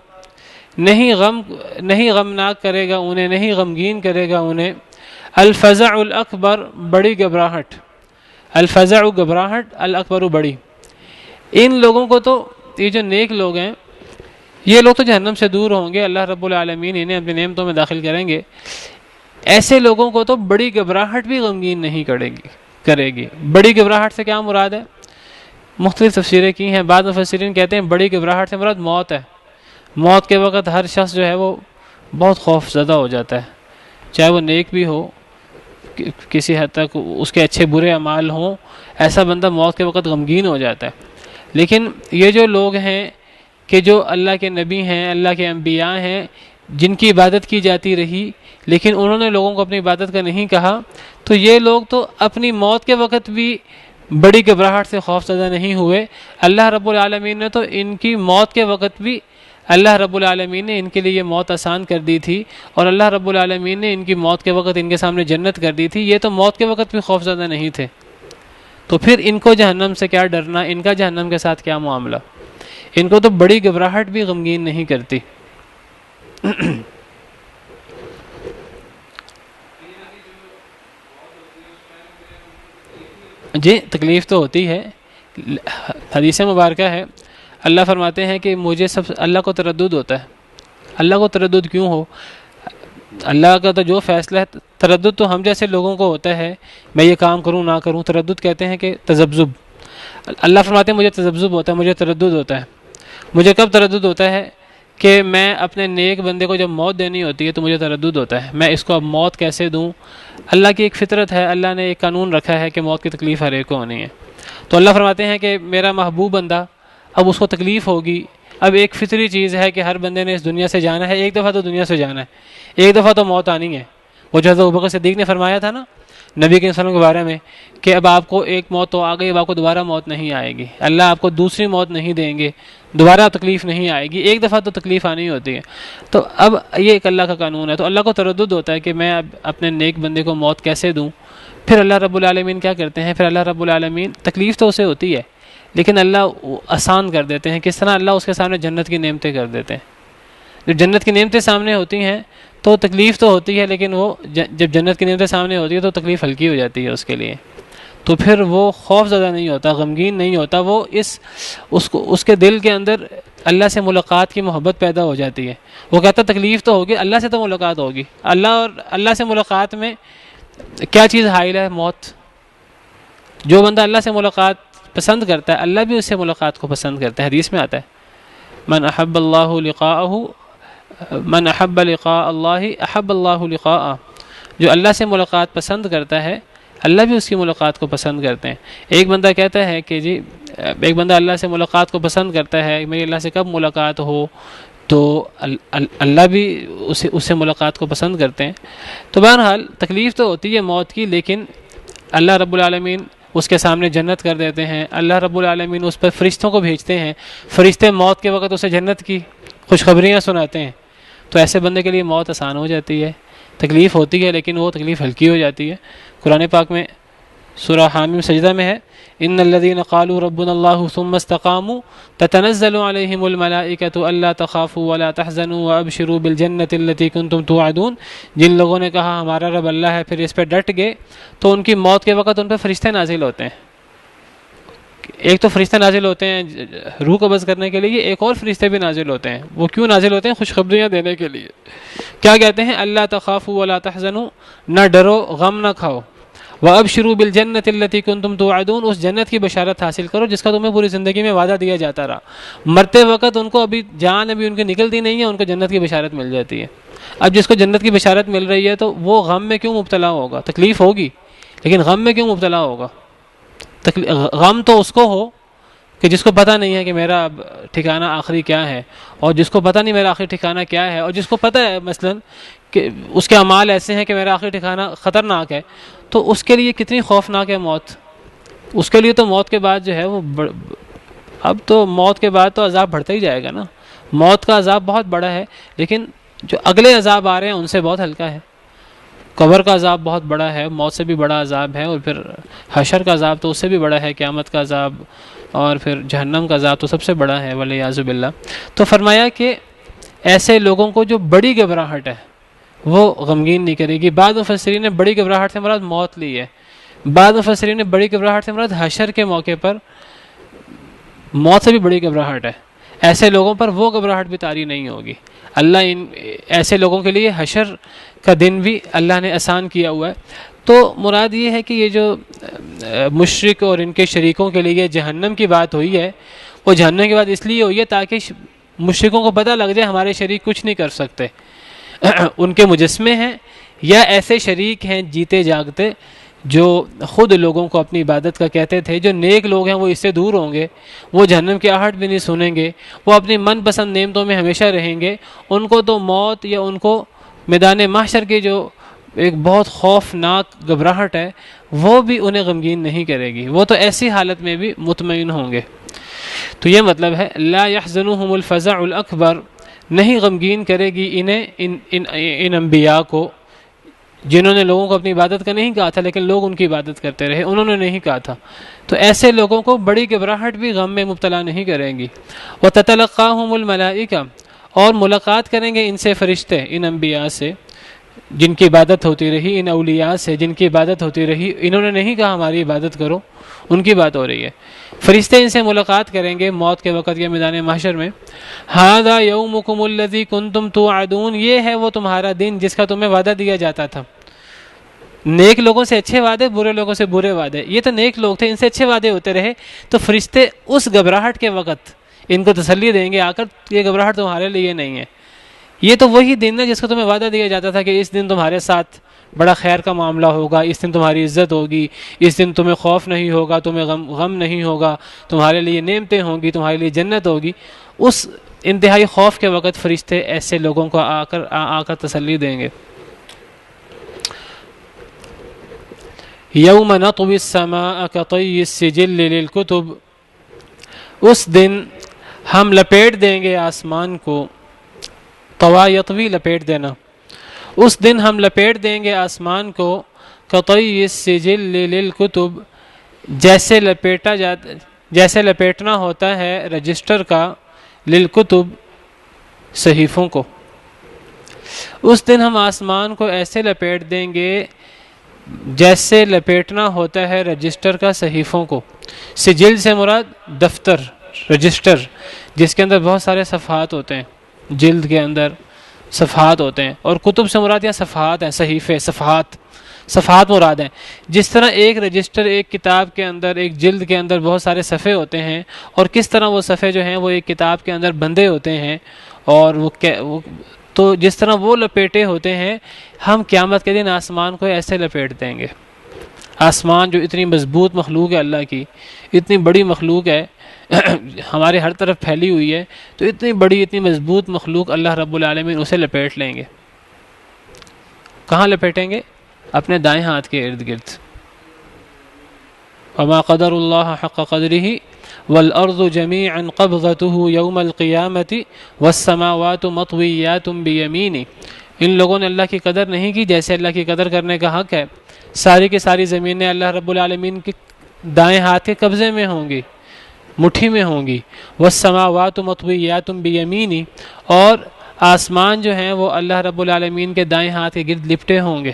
نہیں غمناک کرے گا انہیں، نہیں غمگین کرے گا انہیں، الفزع الاکبر، بڑی گھبراہٹ، الفزع گھبراہٹ، الاکبر بڑی۔ ان لوگوں کو تو، یہ جو نیک لوگ ہیں یہ لوگ تو جہنم سے دور ہوں گے، اللہ رب العالمین انہیں اپنی نعمتوں میں داخل کریں گے۔ ایسے لوگوں کو تو بڑی گھبراہٹ بھی غمگین نہیں کرے گی۔ بڑی گھبراہٹ سے کیا مراد ہے؟ مختلف تفسیریں کی ہیں، بعض مفسرین کہتے ہیں بڑی گھبراہٹ سے مراد موت ہے۔ موت کے وقت ہر شخص جو ہے وہ بہت خوف زدہ ہو جاتا ہے، چاہے وہ نیک بھی ہو، کسی حد تک اس کے اچھے برے اعمال ہوں، ایسا بندہ موت کے وقت غمگین ہو جاتا ہے۔ لیکن یہ جو لوگ ہیں کہ جو اللہ کے نبی ہیں، اللہ کے انبیاء ہیں، جن کی عبادت کی جاتی رہی لیکن انہوں نے لوگوں کو اپنی عبادت کا نہیں کہا، تو یہ لوگ تو اپنی موت کے وقت بھی بڑی گھبراہٹ سے خوف زدہ نہیں ہوئے۔ اللہ رب العالمین نے تو ان کی موت کے وقت بھی، اللہ رب العالمین نے ان کے لیے یہ موت آسان کر دی تھی، اور اللہ رب العالمین نے ان کی موت کے وقت ان کے سامنے جنت کر دی تھی، یہ تو موت کے وقت بھی خوف زدہ نہیں تھے۔ تو پھر ان کو جہنم سے کیا ڈرنا، ان کا جہنم کے ساتھ کیا معاملہ؟ ان کو تو بڑی گھبراہٹ بھی غمگین نہیں کرتی۔ جی تکلیف تو ہوتی ہے، حدیث مبارکہ ہے، اللہ فرماتے ہیں کہ مجھے اللہ کو تردد ہوتا ہے۔ اللہ کو تردد کیوں ہو؟ اللہ کا تو جو فیصلہ ہے، تردد تو ہم جیسے لوگوں کو ہوتا ہے، میں یہ کام کروں نہ کروں، تردد کہتے ہیں کہ تذبذب۔ اللہ فرماتے ہیں مجھے تذبذب ہوتا ہے، مجھے تردد ہوتا ہے. مجھے کب تردد ہوتا ہے کہ میں اپنے نیک بندے کو جب موت دینی ہوتی ہے تو مجھے تردد ہوتا ہے، میں اس کو اب موت کیسے دوں. اللہ کی ایک فطرت ہے، اللہ نے ایک قانون رکھا ہے کہ موت کی تکلیف ہر ایک کو ہونی ہے. تو اللہ فرماتے ہیں کہ میرا محبوب بندہ، اب اس کو تکلیف ہوگی. اب ایک فطری چیز ہے کہ ہر بندے نے اس دنیا سے جانا ہے، ایک دفعہ تو دنیا سے جانا ہے، ایک دفعہ تو موت آنی ہے. وہ جو حضرت ابوبکر صدیق نے فرمایا تھا نا نبی کے وسلم کے بارے میں کہ اب آپ کو ایک موت تو آ گئی، اب آپ کو دوبارہ موت نہیں آئے گی، اللہ آپ کو دوسری موت نہیں دیں گے، دوبارہ تکلیف نہیں آئے گی، ایک دفعہ تو تکلیف آنی ہوتی ہے. تو اب یہ ایک اللہ کا قانون ہے. تو اللہ کو تردد ہوتا ہے کہ میں اب اپنے نیک بندے کو موت کیسے دوں. پھر اللہ رب العالمین کیا کرتے ہیں، پھر اللہ رب العالمین تکلیف تو اسے ہوتی ہے لیکن اللہ آسان کر دیتے ہیں. کس طرح؟ اللہ اس کے سامنے جنت کی نعمتیں کر دیتے ہیں. جب جنت کی نعمتیں سامنے ہوتی ہیں تو تکلیف تو ہوتی ہے، لیکن وہ جب جنت کی نعمتیں سامنے ہوتی ہے تو تکلیف ہلکی ہو جاتی ہے اس کے لیے. تو پھر وہ خوف زدہ نہیں ہوتا، غمگین نہیں ہوتا، وہ اس کے دل کے اندر اللہ سے ملاقات کی محبت پیدا ہو جاتی ہے. وہ کہتا تکلیف تو ہوگی، اللہ سے تو ملاقات ہوگی. اللہ سے ملاقات میں کیا چیز حائل ہے؟ موت. جو بندہ اللہ سے ملاقات پسند کرتا ہے اللہ بھی اس سے ملاقات کو پسند کرتا ہے. حدیث میں آتا ہے من احب لقاء اللہ احب اللہ لقاءہ. جو اللہ سے ملاقات پسند کرتا ہے اللہ بھی اس کی ملاقات کو پسند کرتے ہیں. ایک بندہ کہتا ہے کہ جی ایک بندہ اللہ سے ملاقات کو پسند کرتا ہے، میری اللہ سے کب ملاقات ہو، تو اللہ بھی اس سے ملاقات کو پسند کرتے ہیں. تو بہرحال تکلیف تو ہوتی ہے موت کی، لیکن اللہ رب العالمین اس کے سامنے جنت کر دیتے ہیں. اللہ رب العالمین اس پر فرشتوں کو بھیجتے ہیں، فرشتے موت کے وقت اسے جنت کی خوشخبریاں سناتے ہیں. تو ایسے بندے کے لیے موت آسان ہو جاتی ہے. تکلیف ہوتی ہے لیکن وہ تکلیف ہلکی ہو جاتی ہے. قرآن پاک میں سورہ حامیم سجدہ میں ہے ان الذين قالوا ربنا الله ثم استقاموا تتنزل عليهم الملائكة الا تخافوا ولا تحزنوا وابشروا بالجنة التي كنتم توعدون. جن لوگوں نے کہا ہمارا رب اللہ ہے پھر اس پہ ڈٹ گئے تو ان کی موت کے وقت ان پہ فرشتے نازل ہوتے ہیں. ایک تو فرشتے نازل ہوتے ہیں روح قبض کرنے کے لیے، ایک اور فرشتے بھی نازل ہوتے ہیں. وہ کیوں نازل ہوتے ہیں؟ خوشخبریاں دینے کے لیے. کیا کہتے ہیں؟ اللہ تخافوا ولا تحزنوا، نہ ڈرو غم نہ کھاؤ، وابشروا بالجنۃ التي كنتم توعدون، اس جنت کی بشارت حاصل کرو جس کا تمہیں پوری زندگی میں وعدہ دیا جاتا رہا. مرتے وقت ان کو ابھی جان ان کی نکلتی نہیں ہے، ان کو جنت کی بشارت مل جاتی ہے. اب جس کو جنت کی بشارت مل رہی ہے تو وہ غم میں کیوں مبتلا ہوگا؟ تکلیف ہوگی لیکن غم میں کیوں مبتلا ہوگا؟ غم تو اس کو ہو کہ جس کو پتہ نہیں ہے کہ میرا اب ٹھکانہ آخری کیا ہے، اور جس کو پتہ نہیں میرا آخری ٹھکانہ کیا ہے، اور جس کو پتہ ہے مثلا کہ اس کے اعمال ایسے ہیں کہ میرا آخری ٹھکانہ خطرناک ہے، تو اس کے لیے کتنی خوفناک ہے موت. اس کے لیے تو موت کے بعد جو ہے وہ اب تو موت کے بعد تو عذاب بڑھتا ہی جائے گا نا. موت کا عذاب بہت بڑا ہے لیکن جو اگلے عذاب آ رہے ہیں ان سے بہت ہلکا ہے. قبر کا عذاب بہت بڑا ہے، موت سے بھی بڑا عذاب ہے، اور پھر حشر کا عذاب تو اس سے بھی بڑا ہے، قیامت کا عذاب، اور پھر جہنم کا عذاب تو سب سے بڑا ہے والعیاذ باللہ. تو فرمایا کہ ایسے لوگوں کو جو بڑی گھبراہٹ ہے وہ غمگین نہیں کرے گی. بعض مفسرین نے بڑی گھبراہٹ سے مراد موت لی ہے، بعض مفسرین نے بڑی گھبراہٹ سے مراد حشر کے موقع پر موت سے بھی بڑی گھبراہٹ ہے. ایسے لوگوں پر وہ گھبراہٹ بھی طاری نہیں ہوگی. اللہ ایسے لوگوں کے لیے حشر کا دن بھی اللہ نے آسان کیا ہوا ہے. تو مراد یہ ہے کہ یہ جو مشرک اور ان کے شریکوں کے لیے جہنم کی بات ہوئی ہے وہ جہنم کی بات اس لیے ہوئی ہے تاکہ مشرکوں کو پتہ لگ جائے ہمارے شریک کچھ نہیں کر سکتے. ان کے مجسمے ہیں یا ایسے شریک ہیں جیتے جاگتے جو خود لوگوں کو اپنی عبادت کا کہتے تھے. جو نیک لوگ ہیں وہ اس سے دور ہوں گے، وہ جہنم کی آہٹ بھی نہیں سنیں گے، وہ اپنی من پسند نعمتوں میں ہمیشہ رہیں گے. ان کو تو موت یا ان کو میدان محشر کی جو ایک بہت خوفناک گھبراہٹ ہے وہ بھی انہیں غمگین نہیں کرے گی. وہ تو ایسی حالت میں بھی مطمئن ہوں گے. تو یہ مطلب ہے لا يحزنهم الفزع الاکبر، نہیں غمگین کرے گی انہیں ان انبیاء کو جنہوں نے لوگوں کو اپنی عبادت کا نہیں کہا تھا لیکن لوگ ان کی عبادت کرتے رہے، انہوں نے نہیں کہا تھا. تو ایسے لوگوں کو بڑی گھبراہٹ بھی غم میں مبتلا نہیں کریں گی. وتتلقاهم الملائکہ، اور ملاقات کریں گے ان سے فرشتے، ان انبیاء سے جن کی عبادت ہوتی رہی، ان اولیاء سے جن کی عبادت ہوتی رہی. انہوں نے نہیں کہا ہماری عبادت کرو، ان کی بات ہو رہی ہے. فرشتے ان سے ملاقات کریں گے موت کے وقت یا میدان محشر میں. ھذا یومکم الذی کنتم توعدون، یہ ہے وہ تمہارا دن جس کا تمہیں وعدہ دیا جاتا تھا. نیک لوگوں سے اچھے وعدے، برے لوگوں سے برے وعدے. یہ تو نیک لوگ تھے، ان سے اچھے وعدے ہوتے رہے، تو فرشتے اس گھبراہٹ کے وقت ان کو تسلی دیں گے آ کر، یہ گھبراہٹ تمہارے لیے نہیں ہے. یہ تو وہی دن ہے جس کو تمہیں وعدہ دیا جاتا تھا کہ اس دن تمہارے ساتھ بڑا خیر کا معاملہ ہوگا، اس دن تمہاری عزت ہوگی، اس دن تمہیں خوف نہیں ہوگا، تمہیں غم نہیں ہوگا، تمہارے لیے نعمتیں ہوں گی، تمہارے لیے جنت ہوگی. اس انتہائی خوف کے وقت فرشتے ایسے لوگوں کو آ کر تسلی دیں گے. یوم نطوی السماء کطی السجل للکتب، اس دن ہم لپیٹ دیں گے آسمان کو. طوی یطوی لپیٹ دینا. اس دن ہم لپیٹ دیں گے آسمان کو کطی السجل للکتب، جیسے لپیٹنا ہوتا ہے رجسٹر کا، للکتب صحیفوں کو. اس دن ہم آسمان کو ایسے لپیٹ دیں گے جیسے لپیٹنا ہوتا ہے رجسٹر کا صحیفوں کو. سجل سے مراد دفتر، رجسٹر، جس کے اندر بہت سارے صفحات ہوتے ہیں، جلد کے اندر صفحات ہوتے ہیں. اور کتب سے مراد یہاں صفحات ہیں، صحیفے، صفحات مراد ہیں. جس طرح ایک رجسٹر، ایک کتاب کے اندر، ایک جلد کے اندر بہت سارے صفحے ہوتے ہیں، اور کس طرح وہ صفحے جو ہیں وہ ایک کتاب کے اندر بندے ہوتے ہیں، اور تو جس طرح وہ لپیٹے ہوتے ہیں، ہم قیامت کے دن آسمان کو ایسے لپیٹ دیں گے. آسمان جو اتنی مضبوط مخلوق ہے اللہ کی، اتنی بڑی مخلوق ہے، ہمارے ہر طرف پھیلی ہوئی ہے، تو اتنی بڑی اتنی مضبوط مخلوق اللہ رب العالمین اسے لپیٹ لیں گے. کہاں لپیٹیں گے؟ اپنے دائیں ہاتھ کے ارد گرد. وما قدر اللہ حق قدرہ والارض جميعا قبضته يوم القیامة والسماوات مطویات بیمینہ. ان لوگوں نے اللہ کی قدر نہیں کی جیسے اللہ کی قدر کرنے کا حق ہے. ساری کی ساری زمینیں اللہ رب العالمین کے دائیں ہاتھ کے قبضے میں ہوں گی، مٹھی میں ہوں گی. والسماوات مطویات بیمینہ، اور آسمان جو ہیں وہ اللہ رب العالمین کے دائیں ہاتھ کے گرد لپٹے ہوں گے.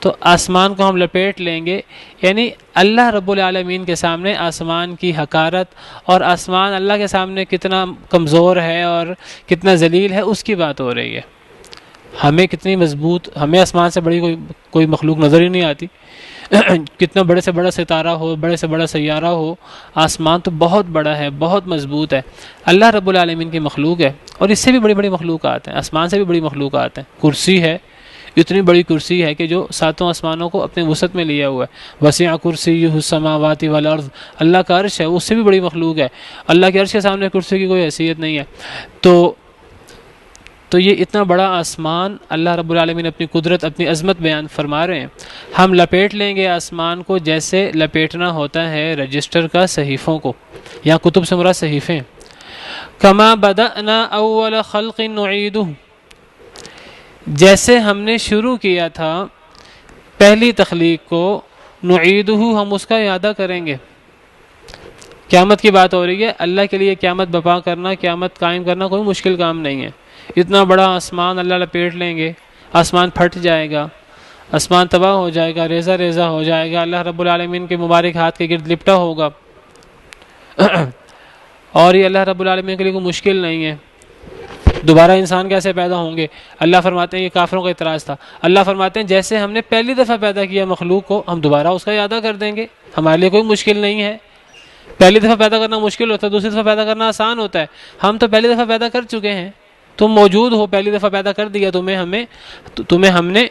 تو آسمان کو ہم لپیٹ لیں گے، یعنی اللہ رب العالمین کے سامنے آسمان کی حقارت، اور آسمان اللہ کے سامنے کتنا کمزور ہے اور کتنا ذلیل ہے، اس کی بات ہو رہی ہے. ہمیں کتنی مضبوط، ہمیں آسمان سے بڑی کوئی مخلوق نظر ہی نہیں آتی. کتنا بڑے سے بڑا ستارہ ہو، بڑے سے بڑا سیارہ ہو، آسمان تو بہت بڑا ہے، بہت مضبوط ہے. اللہ رب العالمین کی مخلوق ہے، اور اس سے بھی بڑی بڑی مخلوقات ہیں، آسمان سے بھی بڑی مخلوقات ہیں. کرسی ہے، اتنی بڑی کرسی ہے کہ جو ساتوں آسمانوں کو اپنے وسعت میں لیا ہوا ہے. وسع کرسیہ السماوات والارض، اللہ کا عرش ہے، اس سے بھی بڑی مخلوق ہے. اللہ کے عرش کے سامنے کرسی کی کوئی حیثیت نہیں ہے. تو یہ اتنا بڑا آسمان اللہ رب العالمین اپنی قدرت، اپنی عظمت بیان فرما رہے ہیں. ہم لپیٹ لیں گے آسمان کو جیسے لپیٹنا ہوتا ہے رجسٹر کا صحیفوں کو. یہاں کتب سے مراد صحیفیں. کما بدأنا اول خلق نعیدہ، جیسے ہم نے شروع کیا تھا پہلی تخلیق کو، نعیدہ ہم اس کا اعادہ کریں گے. قیامت کی بات ہو رہی ہے. اللہ کے لیے قیامت برپا کرنا، قیامت قائم کرنا کوئی مشکل کام نہیں ہے. اتنا بڑا آسمان اللہ لپیٹ لیں گے، آسمان پھٹ جائے گا، آسمان تباہ ہو جائے گا، ریزہ ریزہ ہو جائے گا، اللہ رب العالمین کے مبارک ہاتھ کے گرد لپٹا ہوگا. اور یہ اللہ رب العالمین کے لیے کوئی مشکل نہیں ہے. دوبارہ انسان کیسے پیدا ہوں گے؟ اللہ فرماتے ہیں، یہ کافروں کا اعتراض تھا، اللہ فرماتے ہیں جیسے ہم نے پہلی دفعہ پیدا کیا مخلوق کو، ہم دوبارہ اس کا اعادہ کر دیں گے. ہمارے لیے کوئی مشکل نہیں ہے. پہلی دفعہ پیدا کرنا مشکل ہوتا ہے، دوسری دفعہ پیدا کرنا آسان ہوتا ہے. ہم تو پہلی دفعہ پیدا کر چکے ہیں، تم موجود ہو، پہلی دفعہ پیدا کر دیا تمہیں ہم نے،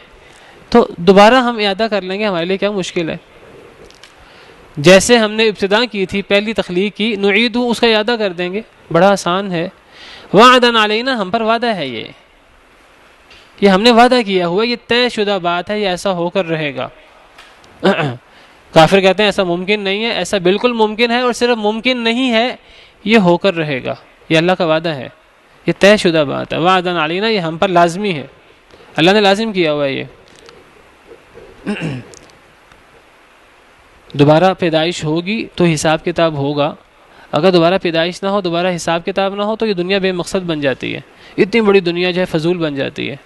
تو دوبارہ ہم اعادہ کر لیں گے. ہمارے لیے کیا مشکل ہے؟ جیسے ہم نے ابتدا کی تھی پہلی تخلیق کی، نعید اس کا اعادہ کر دیں گے. بڑا آسان ہے. وعدن علینا، ہم پر وعدہ ہے. یہ ہم نے وعدہ کیا ہوا، یہ طے شدہ بات ہے، یہ ایسا ہو کر رہے گا. کافر کہتے ہیں ایسا ممکن نہیں ہے. ایسا بالکل ممکن ہے، اور صرف ممکن نہیں ہے، یہ ہو کر رہے گا. یہ اللہ کا وعدہ ہے، یہ طے شدہ بات ہے. وعدن علینا، یہ ہم پر لازمی ہے، اللہ نے لازم کیا ہوا ہے. یہ دوبارہ پیدائش ہوگی تو حساب کتاب ہوگا. اگر دوبارہ پیدائش نہ ہو، دوبارہ حساب کتاب نہ ہو، تو یہ دنیا بے مقصد بن جاتی ہے. اتنی بڑی دنیا جو ہے فضول بن جاتی ہے.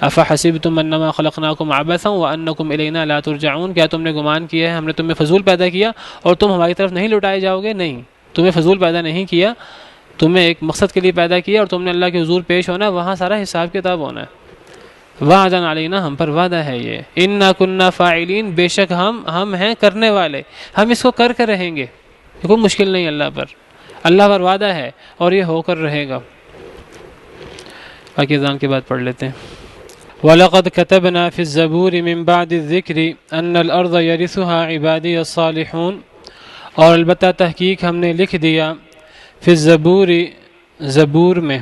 افحسبتم انما خلقناکم عبثا وانکم الینا لا ترجعون، کیا تم نے گمان کیا ہے ہم نے تمہیں فضول پیدا کیا اور تم ہماری طرف نہیں لوٹائے جاؤ گے؟ نہیں، تمہیں فضول پیدا نہیں کیا، تمہیں ایک مقصد کے لیے پیدا کیا، اور تم نے اللہ کے حضور پیش ہونا ہے، وہاں سارا حساب کتاب ہونا ہے. وعدن علینا، ہم پر وعدہ ہے یہ، انا کننا فاعلین، بے شک ہم ہیں کرنے والے، ہم اس کو کر کے رہیں گے، یہ کوئی مشکل نہیں اللہ پر، اللہ پر وعدہ ہے اور یہ ہو کر رہے گا۔ باقی اذان کے بعد پڑھ لیتے ہیں۔ وَلَقَدْ كَتَبْنَا فِي الزَّبُورِ مِن بَعْدِ الذِّكْرِ أَنَّ الْأَرْضَ يَرِثُهَا عِبَادِيَ الصَّالِحُونَ، اور البتہ تحقیق ہم نے لکھ دیا فی الزبور، زبور میں،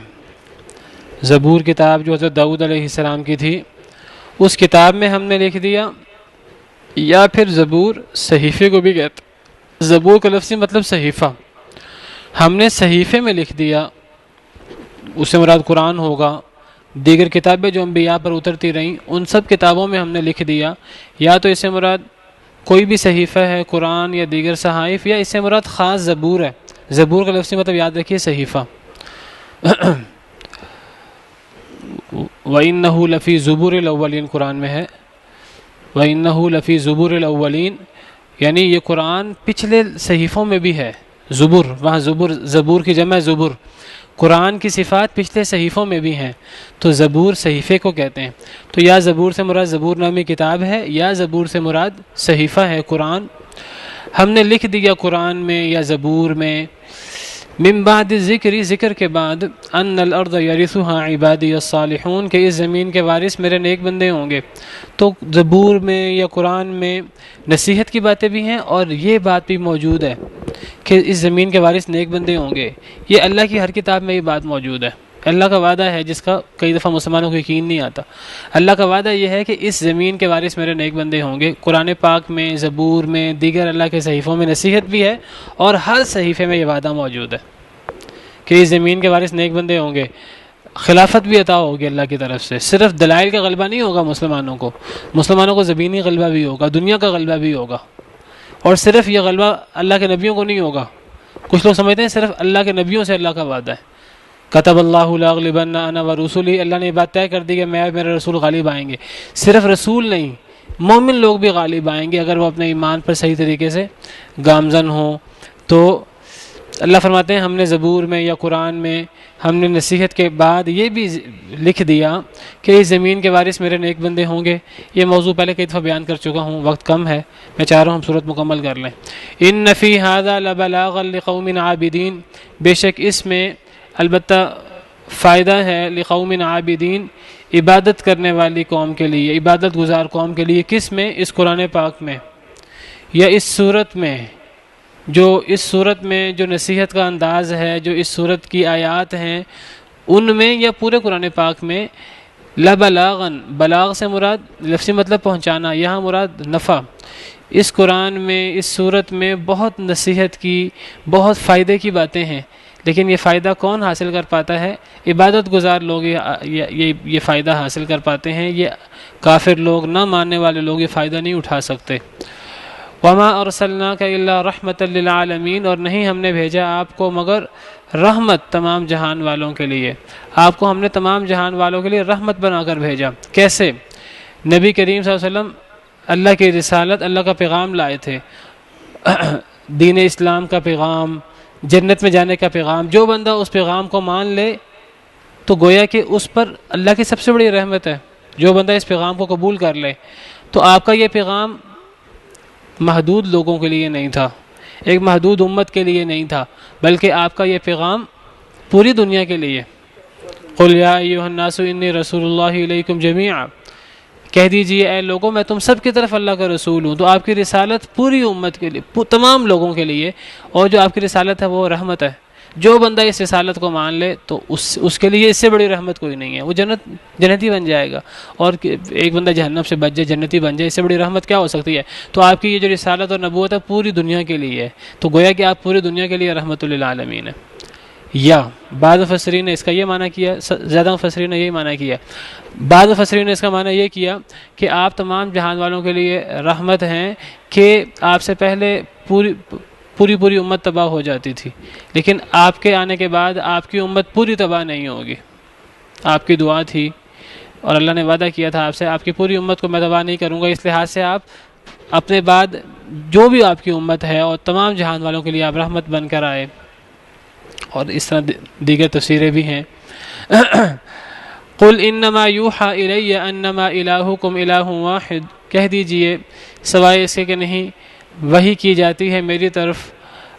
زبور کتاب جو حضرت داؤد علیہ السلام کی تھی، اس کتاب میں ہم نے لکھ دیا، یا پھر زبور صحیفے کو بھی کہتے، زبور کا لفظی مطلب صحیفہ، ہم نے صحیفے میں لکھ دیا، اس سے مراد قرآن ہوگا، دیگر کتابیں جو انبیاء پر اترتی رہیں ان سب کتابوں میں ہم نے لکھ دیا، یا تو اس سے مراد کوئی بھی صحیفہ ہے قرآن یا دیگر صحائف، یا اس سے مراد خاص زبور ہے، زبور کا لفظی مطلب یاد رکھیے صحیفہ۔ وَإِنَّهُ لَفِي زُبُرِ الْأَوَّلِينَ قرآن میں ہے، وَإِنَّهُ لَفِي زُبُرِ الْأَوَّلِينَ، یعنی یہ قرآن پچھلے صحیفوں میں بھی ہے، زبور، وہاں زبور کی جمع زبور، قرآن کی صفات پچھلے صحیفوں میں بھی ہیں، تو زبور صحیفے کو کہتے ہیں، تو یا زبور سے مراد زبور نامی کتاب ہے، یا زبور سے مراد صحیفہ ہے قرآن، ہم نے لکھ دیا قرآن میں یا زبور میں، من بعد ذکر، ذکر کے بعد، ان الارض یرثها عبادی الصالحون، کہ اس زمین کے وارث میرے نیک بندے ہوں گے، تو زبور میں یا قرآن میں نصیحت کی باتیں بھی ہیں اور یہ بات بھی موجود ہے کہ اس زمین کے وارث نیک بندے ہوں گے، یہ اللہ کی ہر کتاب میں یہ بات موجود ہے، اللہ کا وعدہ ہے جس کا کئی دفعہ مسلمانوں کو یقین نہیں آتا، اللہ کا وعدہ یہ ہے کہ اس زمین کے وارث میرے نیک بندے ہوں گے، قرآن پاک میں، زبور میں، دیگر اللہ کے صحیفوں میں نصیحت بھی ہے، اور ہر صحیفے میں یہ وعدہ موجود ہے کہ اس زمین کے وارث نیک بندے ہوں گے، خلافت بھی عطا ہوگی اللہ کی طرف سے، صرف دلائل کا غلبہ نہیں ہوگا مسلمانوں کو زمینی غلبہ بھی ہوگا، دنیا کا غلبہ بھی ہوگا، اور صرف یہ غلبہ اللہ کے نبیوں کو نہیں ہوگا، کچھ لوگ سمجھتے ہیں صرف اللہ کے نبیوں سے اللہ کا وعدہ ہے، کتب اللہ لاغلبن انا ورسلی، اللہ نے یہ بات طے کر دی کہ میں اور میرے رسول غالب آئیں گے، صرف رسول نہیں، مومن لوگ بھی غالب آئیں گے اگر وہ اپنے ایمان پر صحیح طریقے سے گامزن ہوں۔ تو اللہ فرماتے ہیں ہم نے زبور میں یا قرآن میں ہم نے نصیحت کے بعد یہ بھی لکھ دیا کہ اس زمین کے وارث میرے نیک بندے ہوں گے، یہ موضوع پہلے کئی دفعہ بیان کر چکا ہوں، وقت کم ہے، میں چاہ رہا ہوں ہم صورت مکمل کر لیں۔ ان فی ھذا لبلاغا لقوم عابدین، بے شک اس میں البتہ فائدہ ہے لقوم عابدین، عبادت کرنے والی قوم کے لیے، عبادت گزار قوم کے لیے، کس میں؟ اس قرآن پاک میں یا اس صورت میں، جو اس صورت میں جو نصیحت کا انداز ہے، جو اس صورت کی آیات ہیں ان میں یا پورے قرآن پاک میں، لبلاغن، بلاغ سے مراد لفظی مطلب پہنچانا، یہاں مراد نفع، اس قرآن میں اس صورت میں بہت نصیحت کی، بہت فائدے کی باتیں ہیں، لیکن یہ فائدہ کون حاصل کر پاتا ہے؟ عبادت گزار لوگ یہ فائدہ حاصل کر پاتے ہیں، یہ کافر لوگ، نہ ماننے والے لوگ یہ فائدہ نہیں اٹھا سکتے۔ وما ارسلناک الا رحمۃ للعالمین، اور نہیں ہم نے بھیجا آپ کو مگر رحمت تمام جہان والوں کے لیے، آپ کو ہم نے تمام جہان والوں کے لیے رحمت بنا کر بھیجا۔ کیسے؟ نبی کریم صلی اللہ علیہ وسلم اللہ کی رسالت، اللہ کا پیغام لائے تھے، دین اسلام کا پیغام، جنت میں جانے کا پیغام، جو بندہ اس پیغام کو مان لے تو گویا کہ اس پر اللہ کی سب سے بڑی رحمت ہے، جو بندہ اس پیغام کو قبول کر لے۔ تو آپ کا یہ پیغام محدود لوگوں کے لیے نہیں تھا، ایک محدود امت کے لیے نہیں تھا، بلکہ آپ کا یہ پیغام پوری دنیا کے لیے، قل یا ایھا الناس انی رسول اللہ الیکم جمیعا، کہہ دیجئے اے لوگوں میں تم سب کی طرف اللہ کا رسول ہوں۔ تو آپ کی رسالت پوری امت کے لیے، تمام لوگوں کے لیے، اور جو آپ کی رسالت ہے وہ رحمت ہے، جو بندہ اس رسالت کو مان لے تو اس کے لیے اس سے بڑی رحمت کوئی نہیں ہے، وہ جنتی بن جائے گا، اور ایک بندہ جہنم سے بچ جائے، جنتی بن جائے، اس سے بڑی رحمت کیا ہو سکتی ہے؟ تو آپ کی یہ جو رسالت اور نبوت ہے پوری دنیا کے لیے ہے، تو گویا کہ آپ پوری دنیا کے لیے رحمت للعالمین ہیں۔ یا بعض مفسرین نے اس کا یہ معنی کیا، زیادہ مفسرین نے یہی معنی کیا، بعض مفسرین نے اس کا معنی یہ کیا کہ آپ تمام جہان والوں کے لیے رحمت ہیں، کہ آپ سے پہلے پوری امت تباہ ہو جاتی تھی، لیکن آپ کے آنے کے بعد آپ کی امت پوری تباہ نہیں ہوگی، آپ کی دعا تھی اور اللہ نے وعدہ کیا تھا آپ سے، آپ کی پوری امت کو میں تباہ نہیں کروں گا، اس لحاظ سے آپ اپنے بعد جو بھی آپ کی امت ہے اور تمام جہان والوں کے لیے آپ رحمت بن کر آئے، اور اس طرح دیگر تفسیریں بھی ہیں۔ قل انما یوحی الی انما الہکم الہ واحد، کہہ دیجئے سوائے اس کے کہ نہیں وحی کی جاتی ہے میری طرف،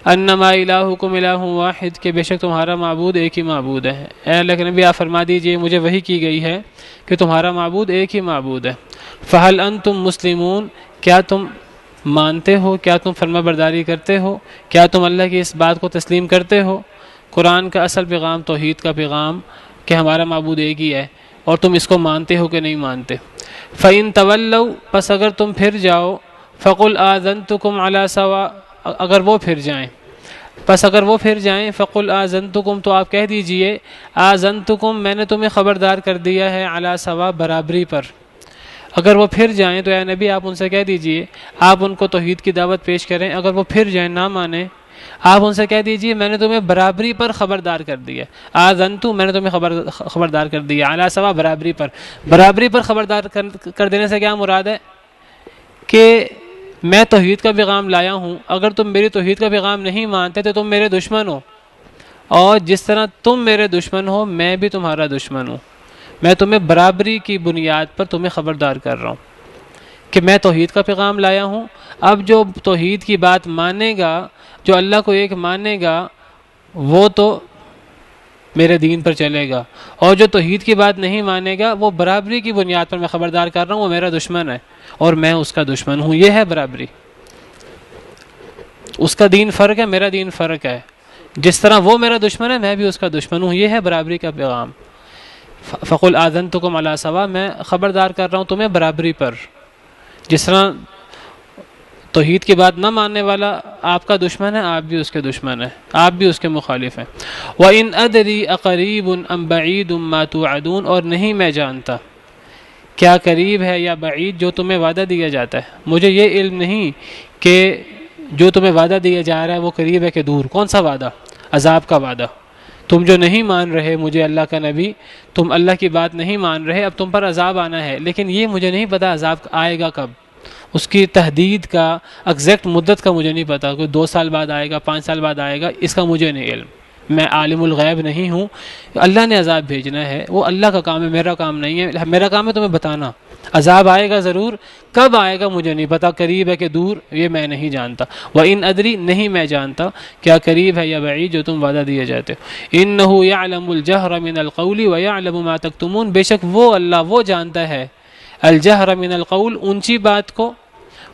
انما الہکم الہ واحد، کہ بے شک تمہارا معبود ایک ہی معبود ہے۔ اے اللہ کے نبی آپ فرما دیجئے مجھے وحی کی گئی ہے کہ تمہارا معبود ایک ہی معبود ہے۔ فہل انتم مسلمون، کیا تم مانتے ہو، کیا تم فرما برداری کرتے ہو، کیا تم اللہ کی اس بات کو تسلیم کرتے ہو؟ قرآن کا اصل پیغام توحید کا پیغام کہ ہمارا معبود ایک ہی ہے، اور تم اس کو مانتے ہو کہ نہیں مانتے؟ فَإِن تَوَلَّوْا، پس اگر تم پھر جاؤ، فَقُلْ آذَنْتُكُمْ عَلَى سَوَاءٍ، اگر وہ پھر جائیں، پس اگر وہ پھر جائیں، فَقُلْ آذَنْتُكُمْ، تو آپ کہہ دیجئے آذَنْتُكُمْ، میں نے تمہیں خبردار کر دیا ہے، عَلَى سَوَاءٍ، برابری پر۔ اگر وہ پھر جائیں تو اے نبی آپ ان سے کہہ دیجئے، آپ ان کو توحید کی دعوت پیش کریں، اگر وہ پھر جائیں نہ مانیں، آپ ان سے کہہ دیجئے میں نے تمہیں برابری پر خبردار کر دیا، آذنتو، میں نے تمہیں خبردار کر دیا، علی سوا، برابری پر۔ برابری پر خبردار کر دینے سے کیا مراد ہے؟ کہ میں توحید کا پیغام لایا ہوں، اگر تم میری توحید کا پیغام نہیں مانتے تو تم میرے دشمن ہو، اور جس طرح تم میرے دشمن ہو میں بھی تمہارا دشمن ہوں۔ میں تمہیں برابری کی بنیاد پر تمہیں خبردار کر رہا ہوں کہ میں توحید کا پیغام لایا ہوں۔ اب جو توحید کی بات مانے گا، جو اللہ کو ایک مانے گا، وہ تو میرے دین پر چلے گا، اور جو توحید کی بات نہیں مانے گا وہ برابری کی بنیاد پر میں خبردار کر رہا ہوں، وہ میرا دشمن ہے اور میں اس کا دشمن ہوں۔ یہ ہے برابری۔ اس کا دین فرق ہے، میرا دین فرق ہے، جس طرح وہ میرا دشمن ہے میں بھی اس کا دشمن ہوں۔ یہ ہے برابری کا پیغام۔ فَقُلْ آذَنْتُكُمْ عَلَى سَوَاءٍ، میں خبردار کر رہا ہوں تمہیں برابری پر۔ جس طرح توحید کی بات نہ ماننے والا آپ کا دشمن ہے، آپ بھی اس کے دشمن ہیں، آپ بھی اس کے مخالف ہیں۔ وَإِنْ أَدْرِي أَقَرِيبٌ أَمْ بَعِيدٌ مَا تُوعَدُونَ، اور نہیں میں جانتا کیا قریب ہے یا بعید جو تمہیں وعدہ دیا جاتا ہے۔ مجھے یہ علم نہیں کہ جو تمہیں وعدہ دیا جا رہا ہے وہ قریب ہے کہ دور۔ کون سا وعدہ؟ عذاب کا وعدہ۔ تم جو نہیں مان رہے مجھے اللہ کا نبی، تم اللہ کی بات نہیں مان رہے، اب تم پر عذاب آنا ہے، لیکن یہ مجھے نہیں پتا عذاب آئے گا کب، اس کی تحدید کا ایگزیکٹ مدت کا مجھے نہیں پتا، کوئی 2 سال بعد آئے گا، 5 سال بعد آئے گا، اس کا مجھے نہیں علم۔ میں عالم الغیب نہیں ہوں۔ اللہ نے عذاب بھیجنا ہے، وہ اللہ کا کام ہے، میرا کام نہیں ہے۔ میرا کام ہے تمہیں بتانا عذاب آئے گا ضرور، کب آئے گا مجھے نہیں پتا، قریب ہے کہ دور یہ میں نہیں جانتا۔ وَإِنْ أَدْرِي، نہیں میں جانتا کیا قریب ہے یا بعید جو تم وعدہ دیے جاتے ہو۔ إِنَّهُ يَعْلَمُ الْجَهْرَ مِنَ الْقَوْلِ وَيَعْلَمُ مَا تَكْتُمُونَ، بے شک وہ اللہ وہ جانتا ہے الجہر من القول، اونچی بات کو،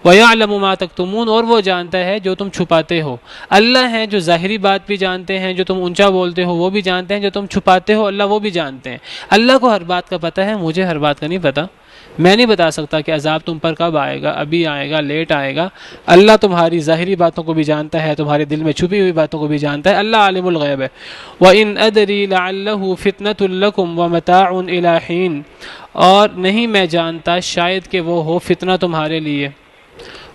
وَيَعْلَمُ مَا تَكْتُمُونَ، اور وہ جانتا ہے جو تم چھپاتے ہو۔ اللہ ہیں جو ظاہری بات بھی جانتے ہیں، جو تم اونچا بولتے ہو وہ بھی جانتے ہیں، جو تم چھپاتے ہو اللہ وہ بھی جانتے ہیں۔ اللہ کو ہر بات کا پتہ ہے، مجھے ہر بات کا نہیں پتہ۔ میں نہیں بتا سکتا کہ عذاب تم پر کب آئے گا، ابھی آئے گا، لیٹ آئے گا۔ اللہ تمہاری ظاہری باتوں کو بھی جانتا ہے، تمہارے دل میں چھپی ہوئی باتوں کو بھی جانتا ہے۔ اللہ عالم الغیب ہے۔ وَإِنْ أَدْرِي لَعَلَّهُ فِتْنَةٌ لَكُمْ وَمَتَاعٌ إِلَىٰ حِينٍ، اور نہیں میں جانتا شاید کہ وہ ہو فتنہ تمہارے لیے،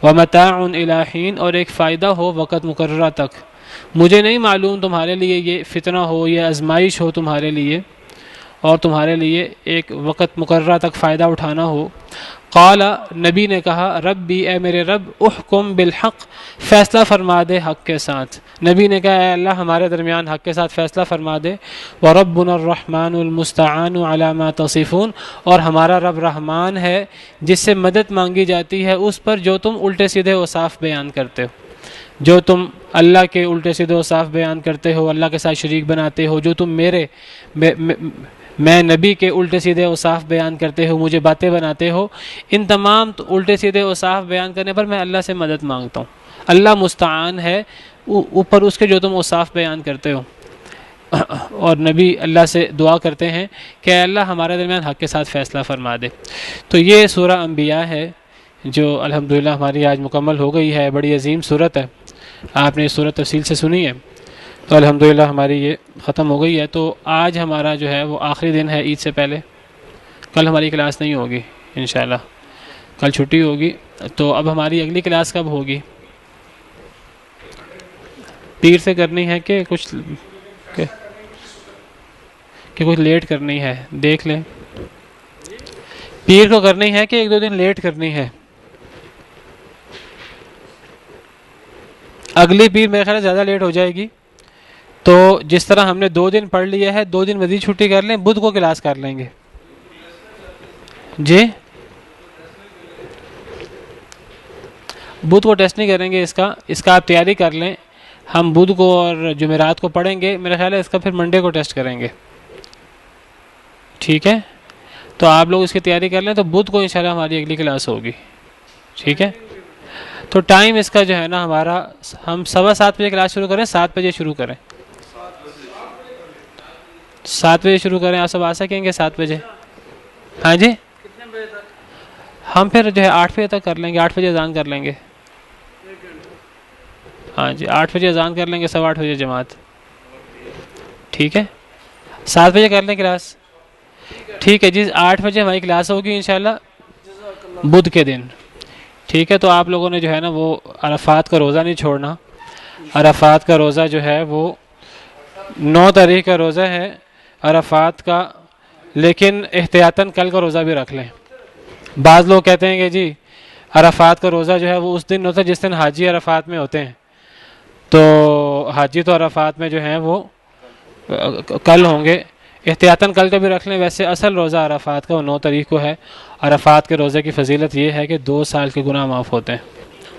وَمَتَاعٌ إِلَىٰ حِينٍ، اور ایک فائدہ ہو وقت مقررہ تک۔ مجھے نہیں معلوم تمہارے لیے یہ فتنہ ہو، یہ آزمائش ہو تمہارے لیے، اور تمہارے لیے ایک وقت مقررہ تک فائدہ اٹھانا ہو۔ قال، نبی نے کہا، ربی، اے میرے رب، احکم بالحق، فیصلہ فرما دے حق کے ساتھ۔ نبی نے کہا، اے اللہ ہمارے درمیان حق کے ساتھ فیصلہ فرما دے۔ وربنا الرحمن المستعان علی ما تصفون، اور ہمارا رب رحمان ہے جس سے مدد مانگی جاتی ہے اس پر جو تم الٹے سیدھے اوصاف بیان کرتے ہو، جو تم اللہ کے الٹے سیدھے اوصاف بیان کرتے ہو، اللہ کے ساتھ شریک بناتے ہو، جو تم میں نبی کے الٹے سیدھے اوصاف بیان کرتے ہو، مجھے باتیں بناتے ہو، ان تمام الٹے سیدھے اوصاف بیان کرنے پر میں اللہ سے مدد مانگتا ہوں۔ اللہ مستعان ہے اوپر اس کے جو تم اوصاف بیان کرتے ہو، اور نبی اللہ سے دعا کرتے ہیں کہ اے اللہ ہمارے درمیان حق کے ساتھ فیصلہ فرما دے۔ تو یہ سورہ انبیاء ہے جو الحمدللہ ہماری آج مکمل ہو گئی ہے۔ بڑی عظیم صورت ہے، آپ نے یہ صورت تفصیل سے سنی ہے، تو الحمدللہ ہماری یہ ختم ہو گئی ہے۔ تو آج ہمارا جو ہے وہ آخری دن ہے عید سے پہلے، کل ہماری کلاس نہیں ہوگی انشاءاللہ، کل چھٹی ہوگی۔ تو اب ہماری اگلی کلاس کب ہوگی؟ پیر سے کرنی ہے کہ کچھ لیٹ کرنی ہے؟ دیکھ لیں، پیر کو کرنی ہے کہ 1-2 دن لیٹ کرنی ہے؟ اگلی پیر میرے خیال زیادہ لیٹ ہو جائے گی، تو جس طرح ہم نے 2 دن پڑھ لیا ہے 2 دن مزید چھٹی کر لیں، بدھ کو کلاس کر لیں گے۔ جی بدھ کو ٹیسٹ نہیں کریں گے، اس کا آپ تیاری کر لیں. ہم بدھ کو اور جمعرات کو پڑھیں گے، میرا خیال ہے اس کا پھر منڈے کو ٹیسٹ کریں گے. ٹھیک ہے، تو آپ لوگ اس کی تیاری کر لیں، تو بدھ کو انشاءاللہ ہماری اگلی کلاس ہوگی. ٹھیک ہے، تو ٹائم اس کا جو ہے نا ہمارا، ہم 7:15 بجے کلاس شروع کریں، 7 بجے شروع کریں. 7 بجے شروع کریں. آپ سب آ سکیں گے 7 بجے؟ ہاں جی، ہم پھر جو ہے 8 بجے تک کر لیں گے، 8 بجے اذان کر لیں گے. ہاں جی، 8 بجے اذان کر لیں گے، 8:15 بجے جماعت. ٹھیک ہے، 7 بجے کر لیں کلاس. ٹھیک ہے جی، 8 بجے ہماری کلاس ہوگی انشاءاللہ بدھ کے دن. ٹھیک ہے، تو آپ لوگوں نے جو ہے نا وہ عرفات کا روزہ نہیں چھوڑنا. عرفات کا روزہ جو ہے وہ 9 تاریخ کا روزہ ہے عرفات کا، لیکن احتیاطاً کل کا روزہ بھی رکھ لیں. بعض لوگ کہتے ہیں کہ جی عرفات کا روزہ جو ہے وہ اس دن ہوتا ہے جس دن حاجی عرفات میں ہوتے ہیں، تو حاجی تو عرفات میں جو ہیں وہ کل ہوں گے. احتیاطاً کل کا بھی رکھ لیں. ویسے اصل روزہ عرفات کا وہ 9 تاریخ کو ہے. عرفات کے روزے کی فضیلت یہ ہے کہ 2 سال کے گناہ معاف ہوتے ہیں.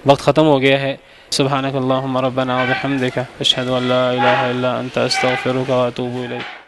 وقت ختم ہو گیا ہے. سبحانک اللہم ربنا و بحمدک اشہد ان لا الہ الا انت استغفرک و اتوب الیک.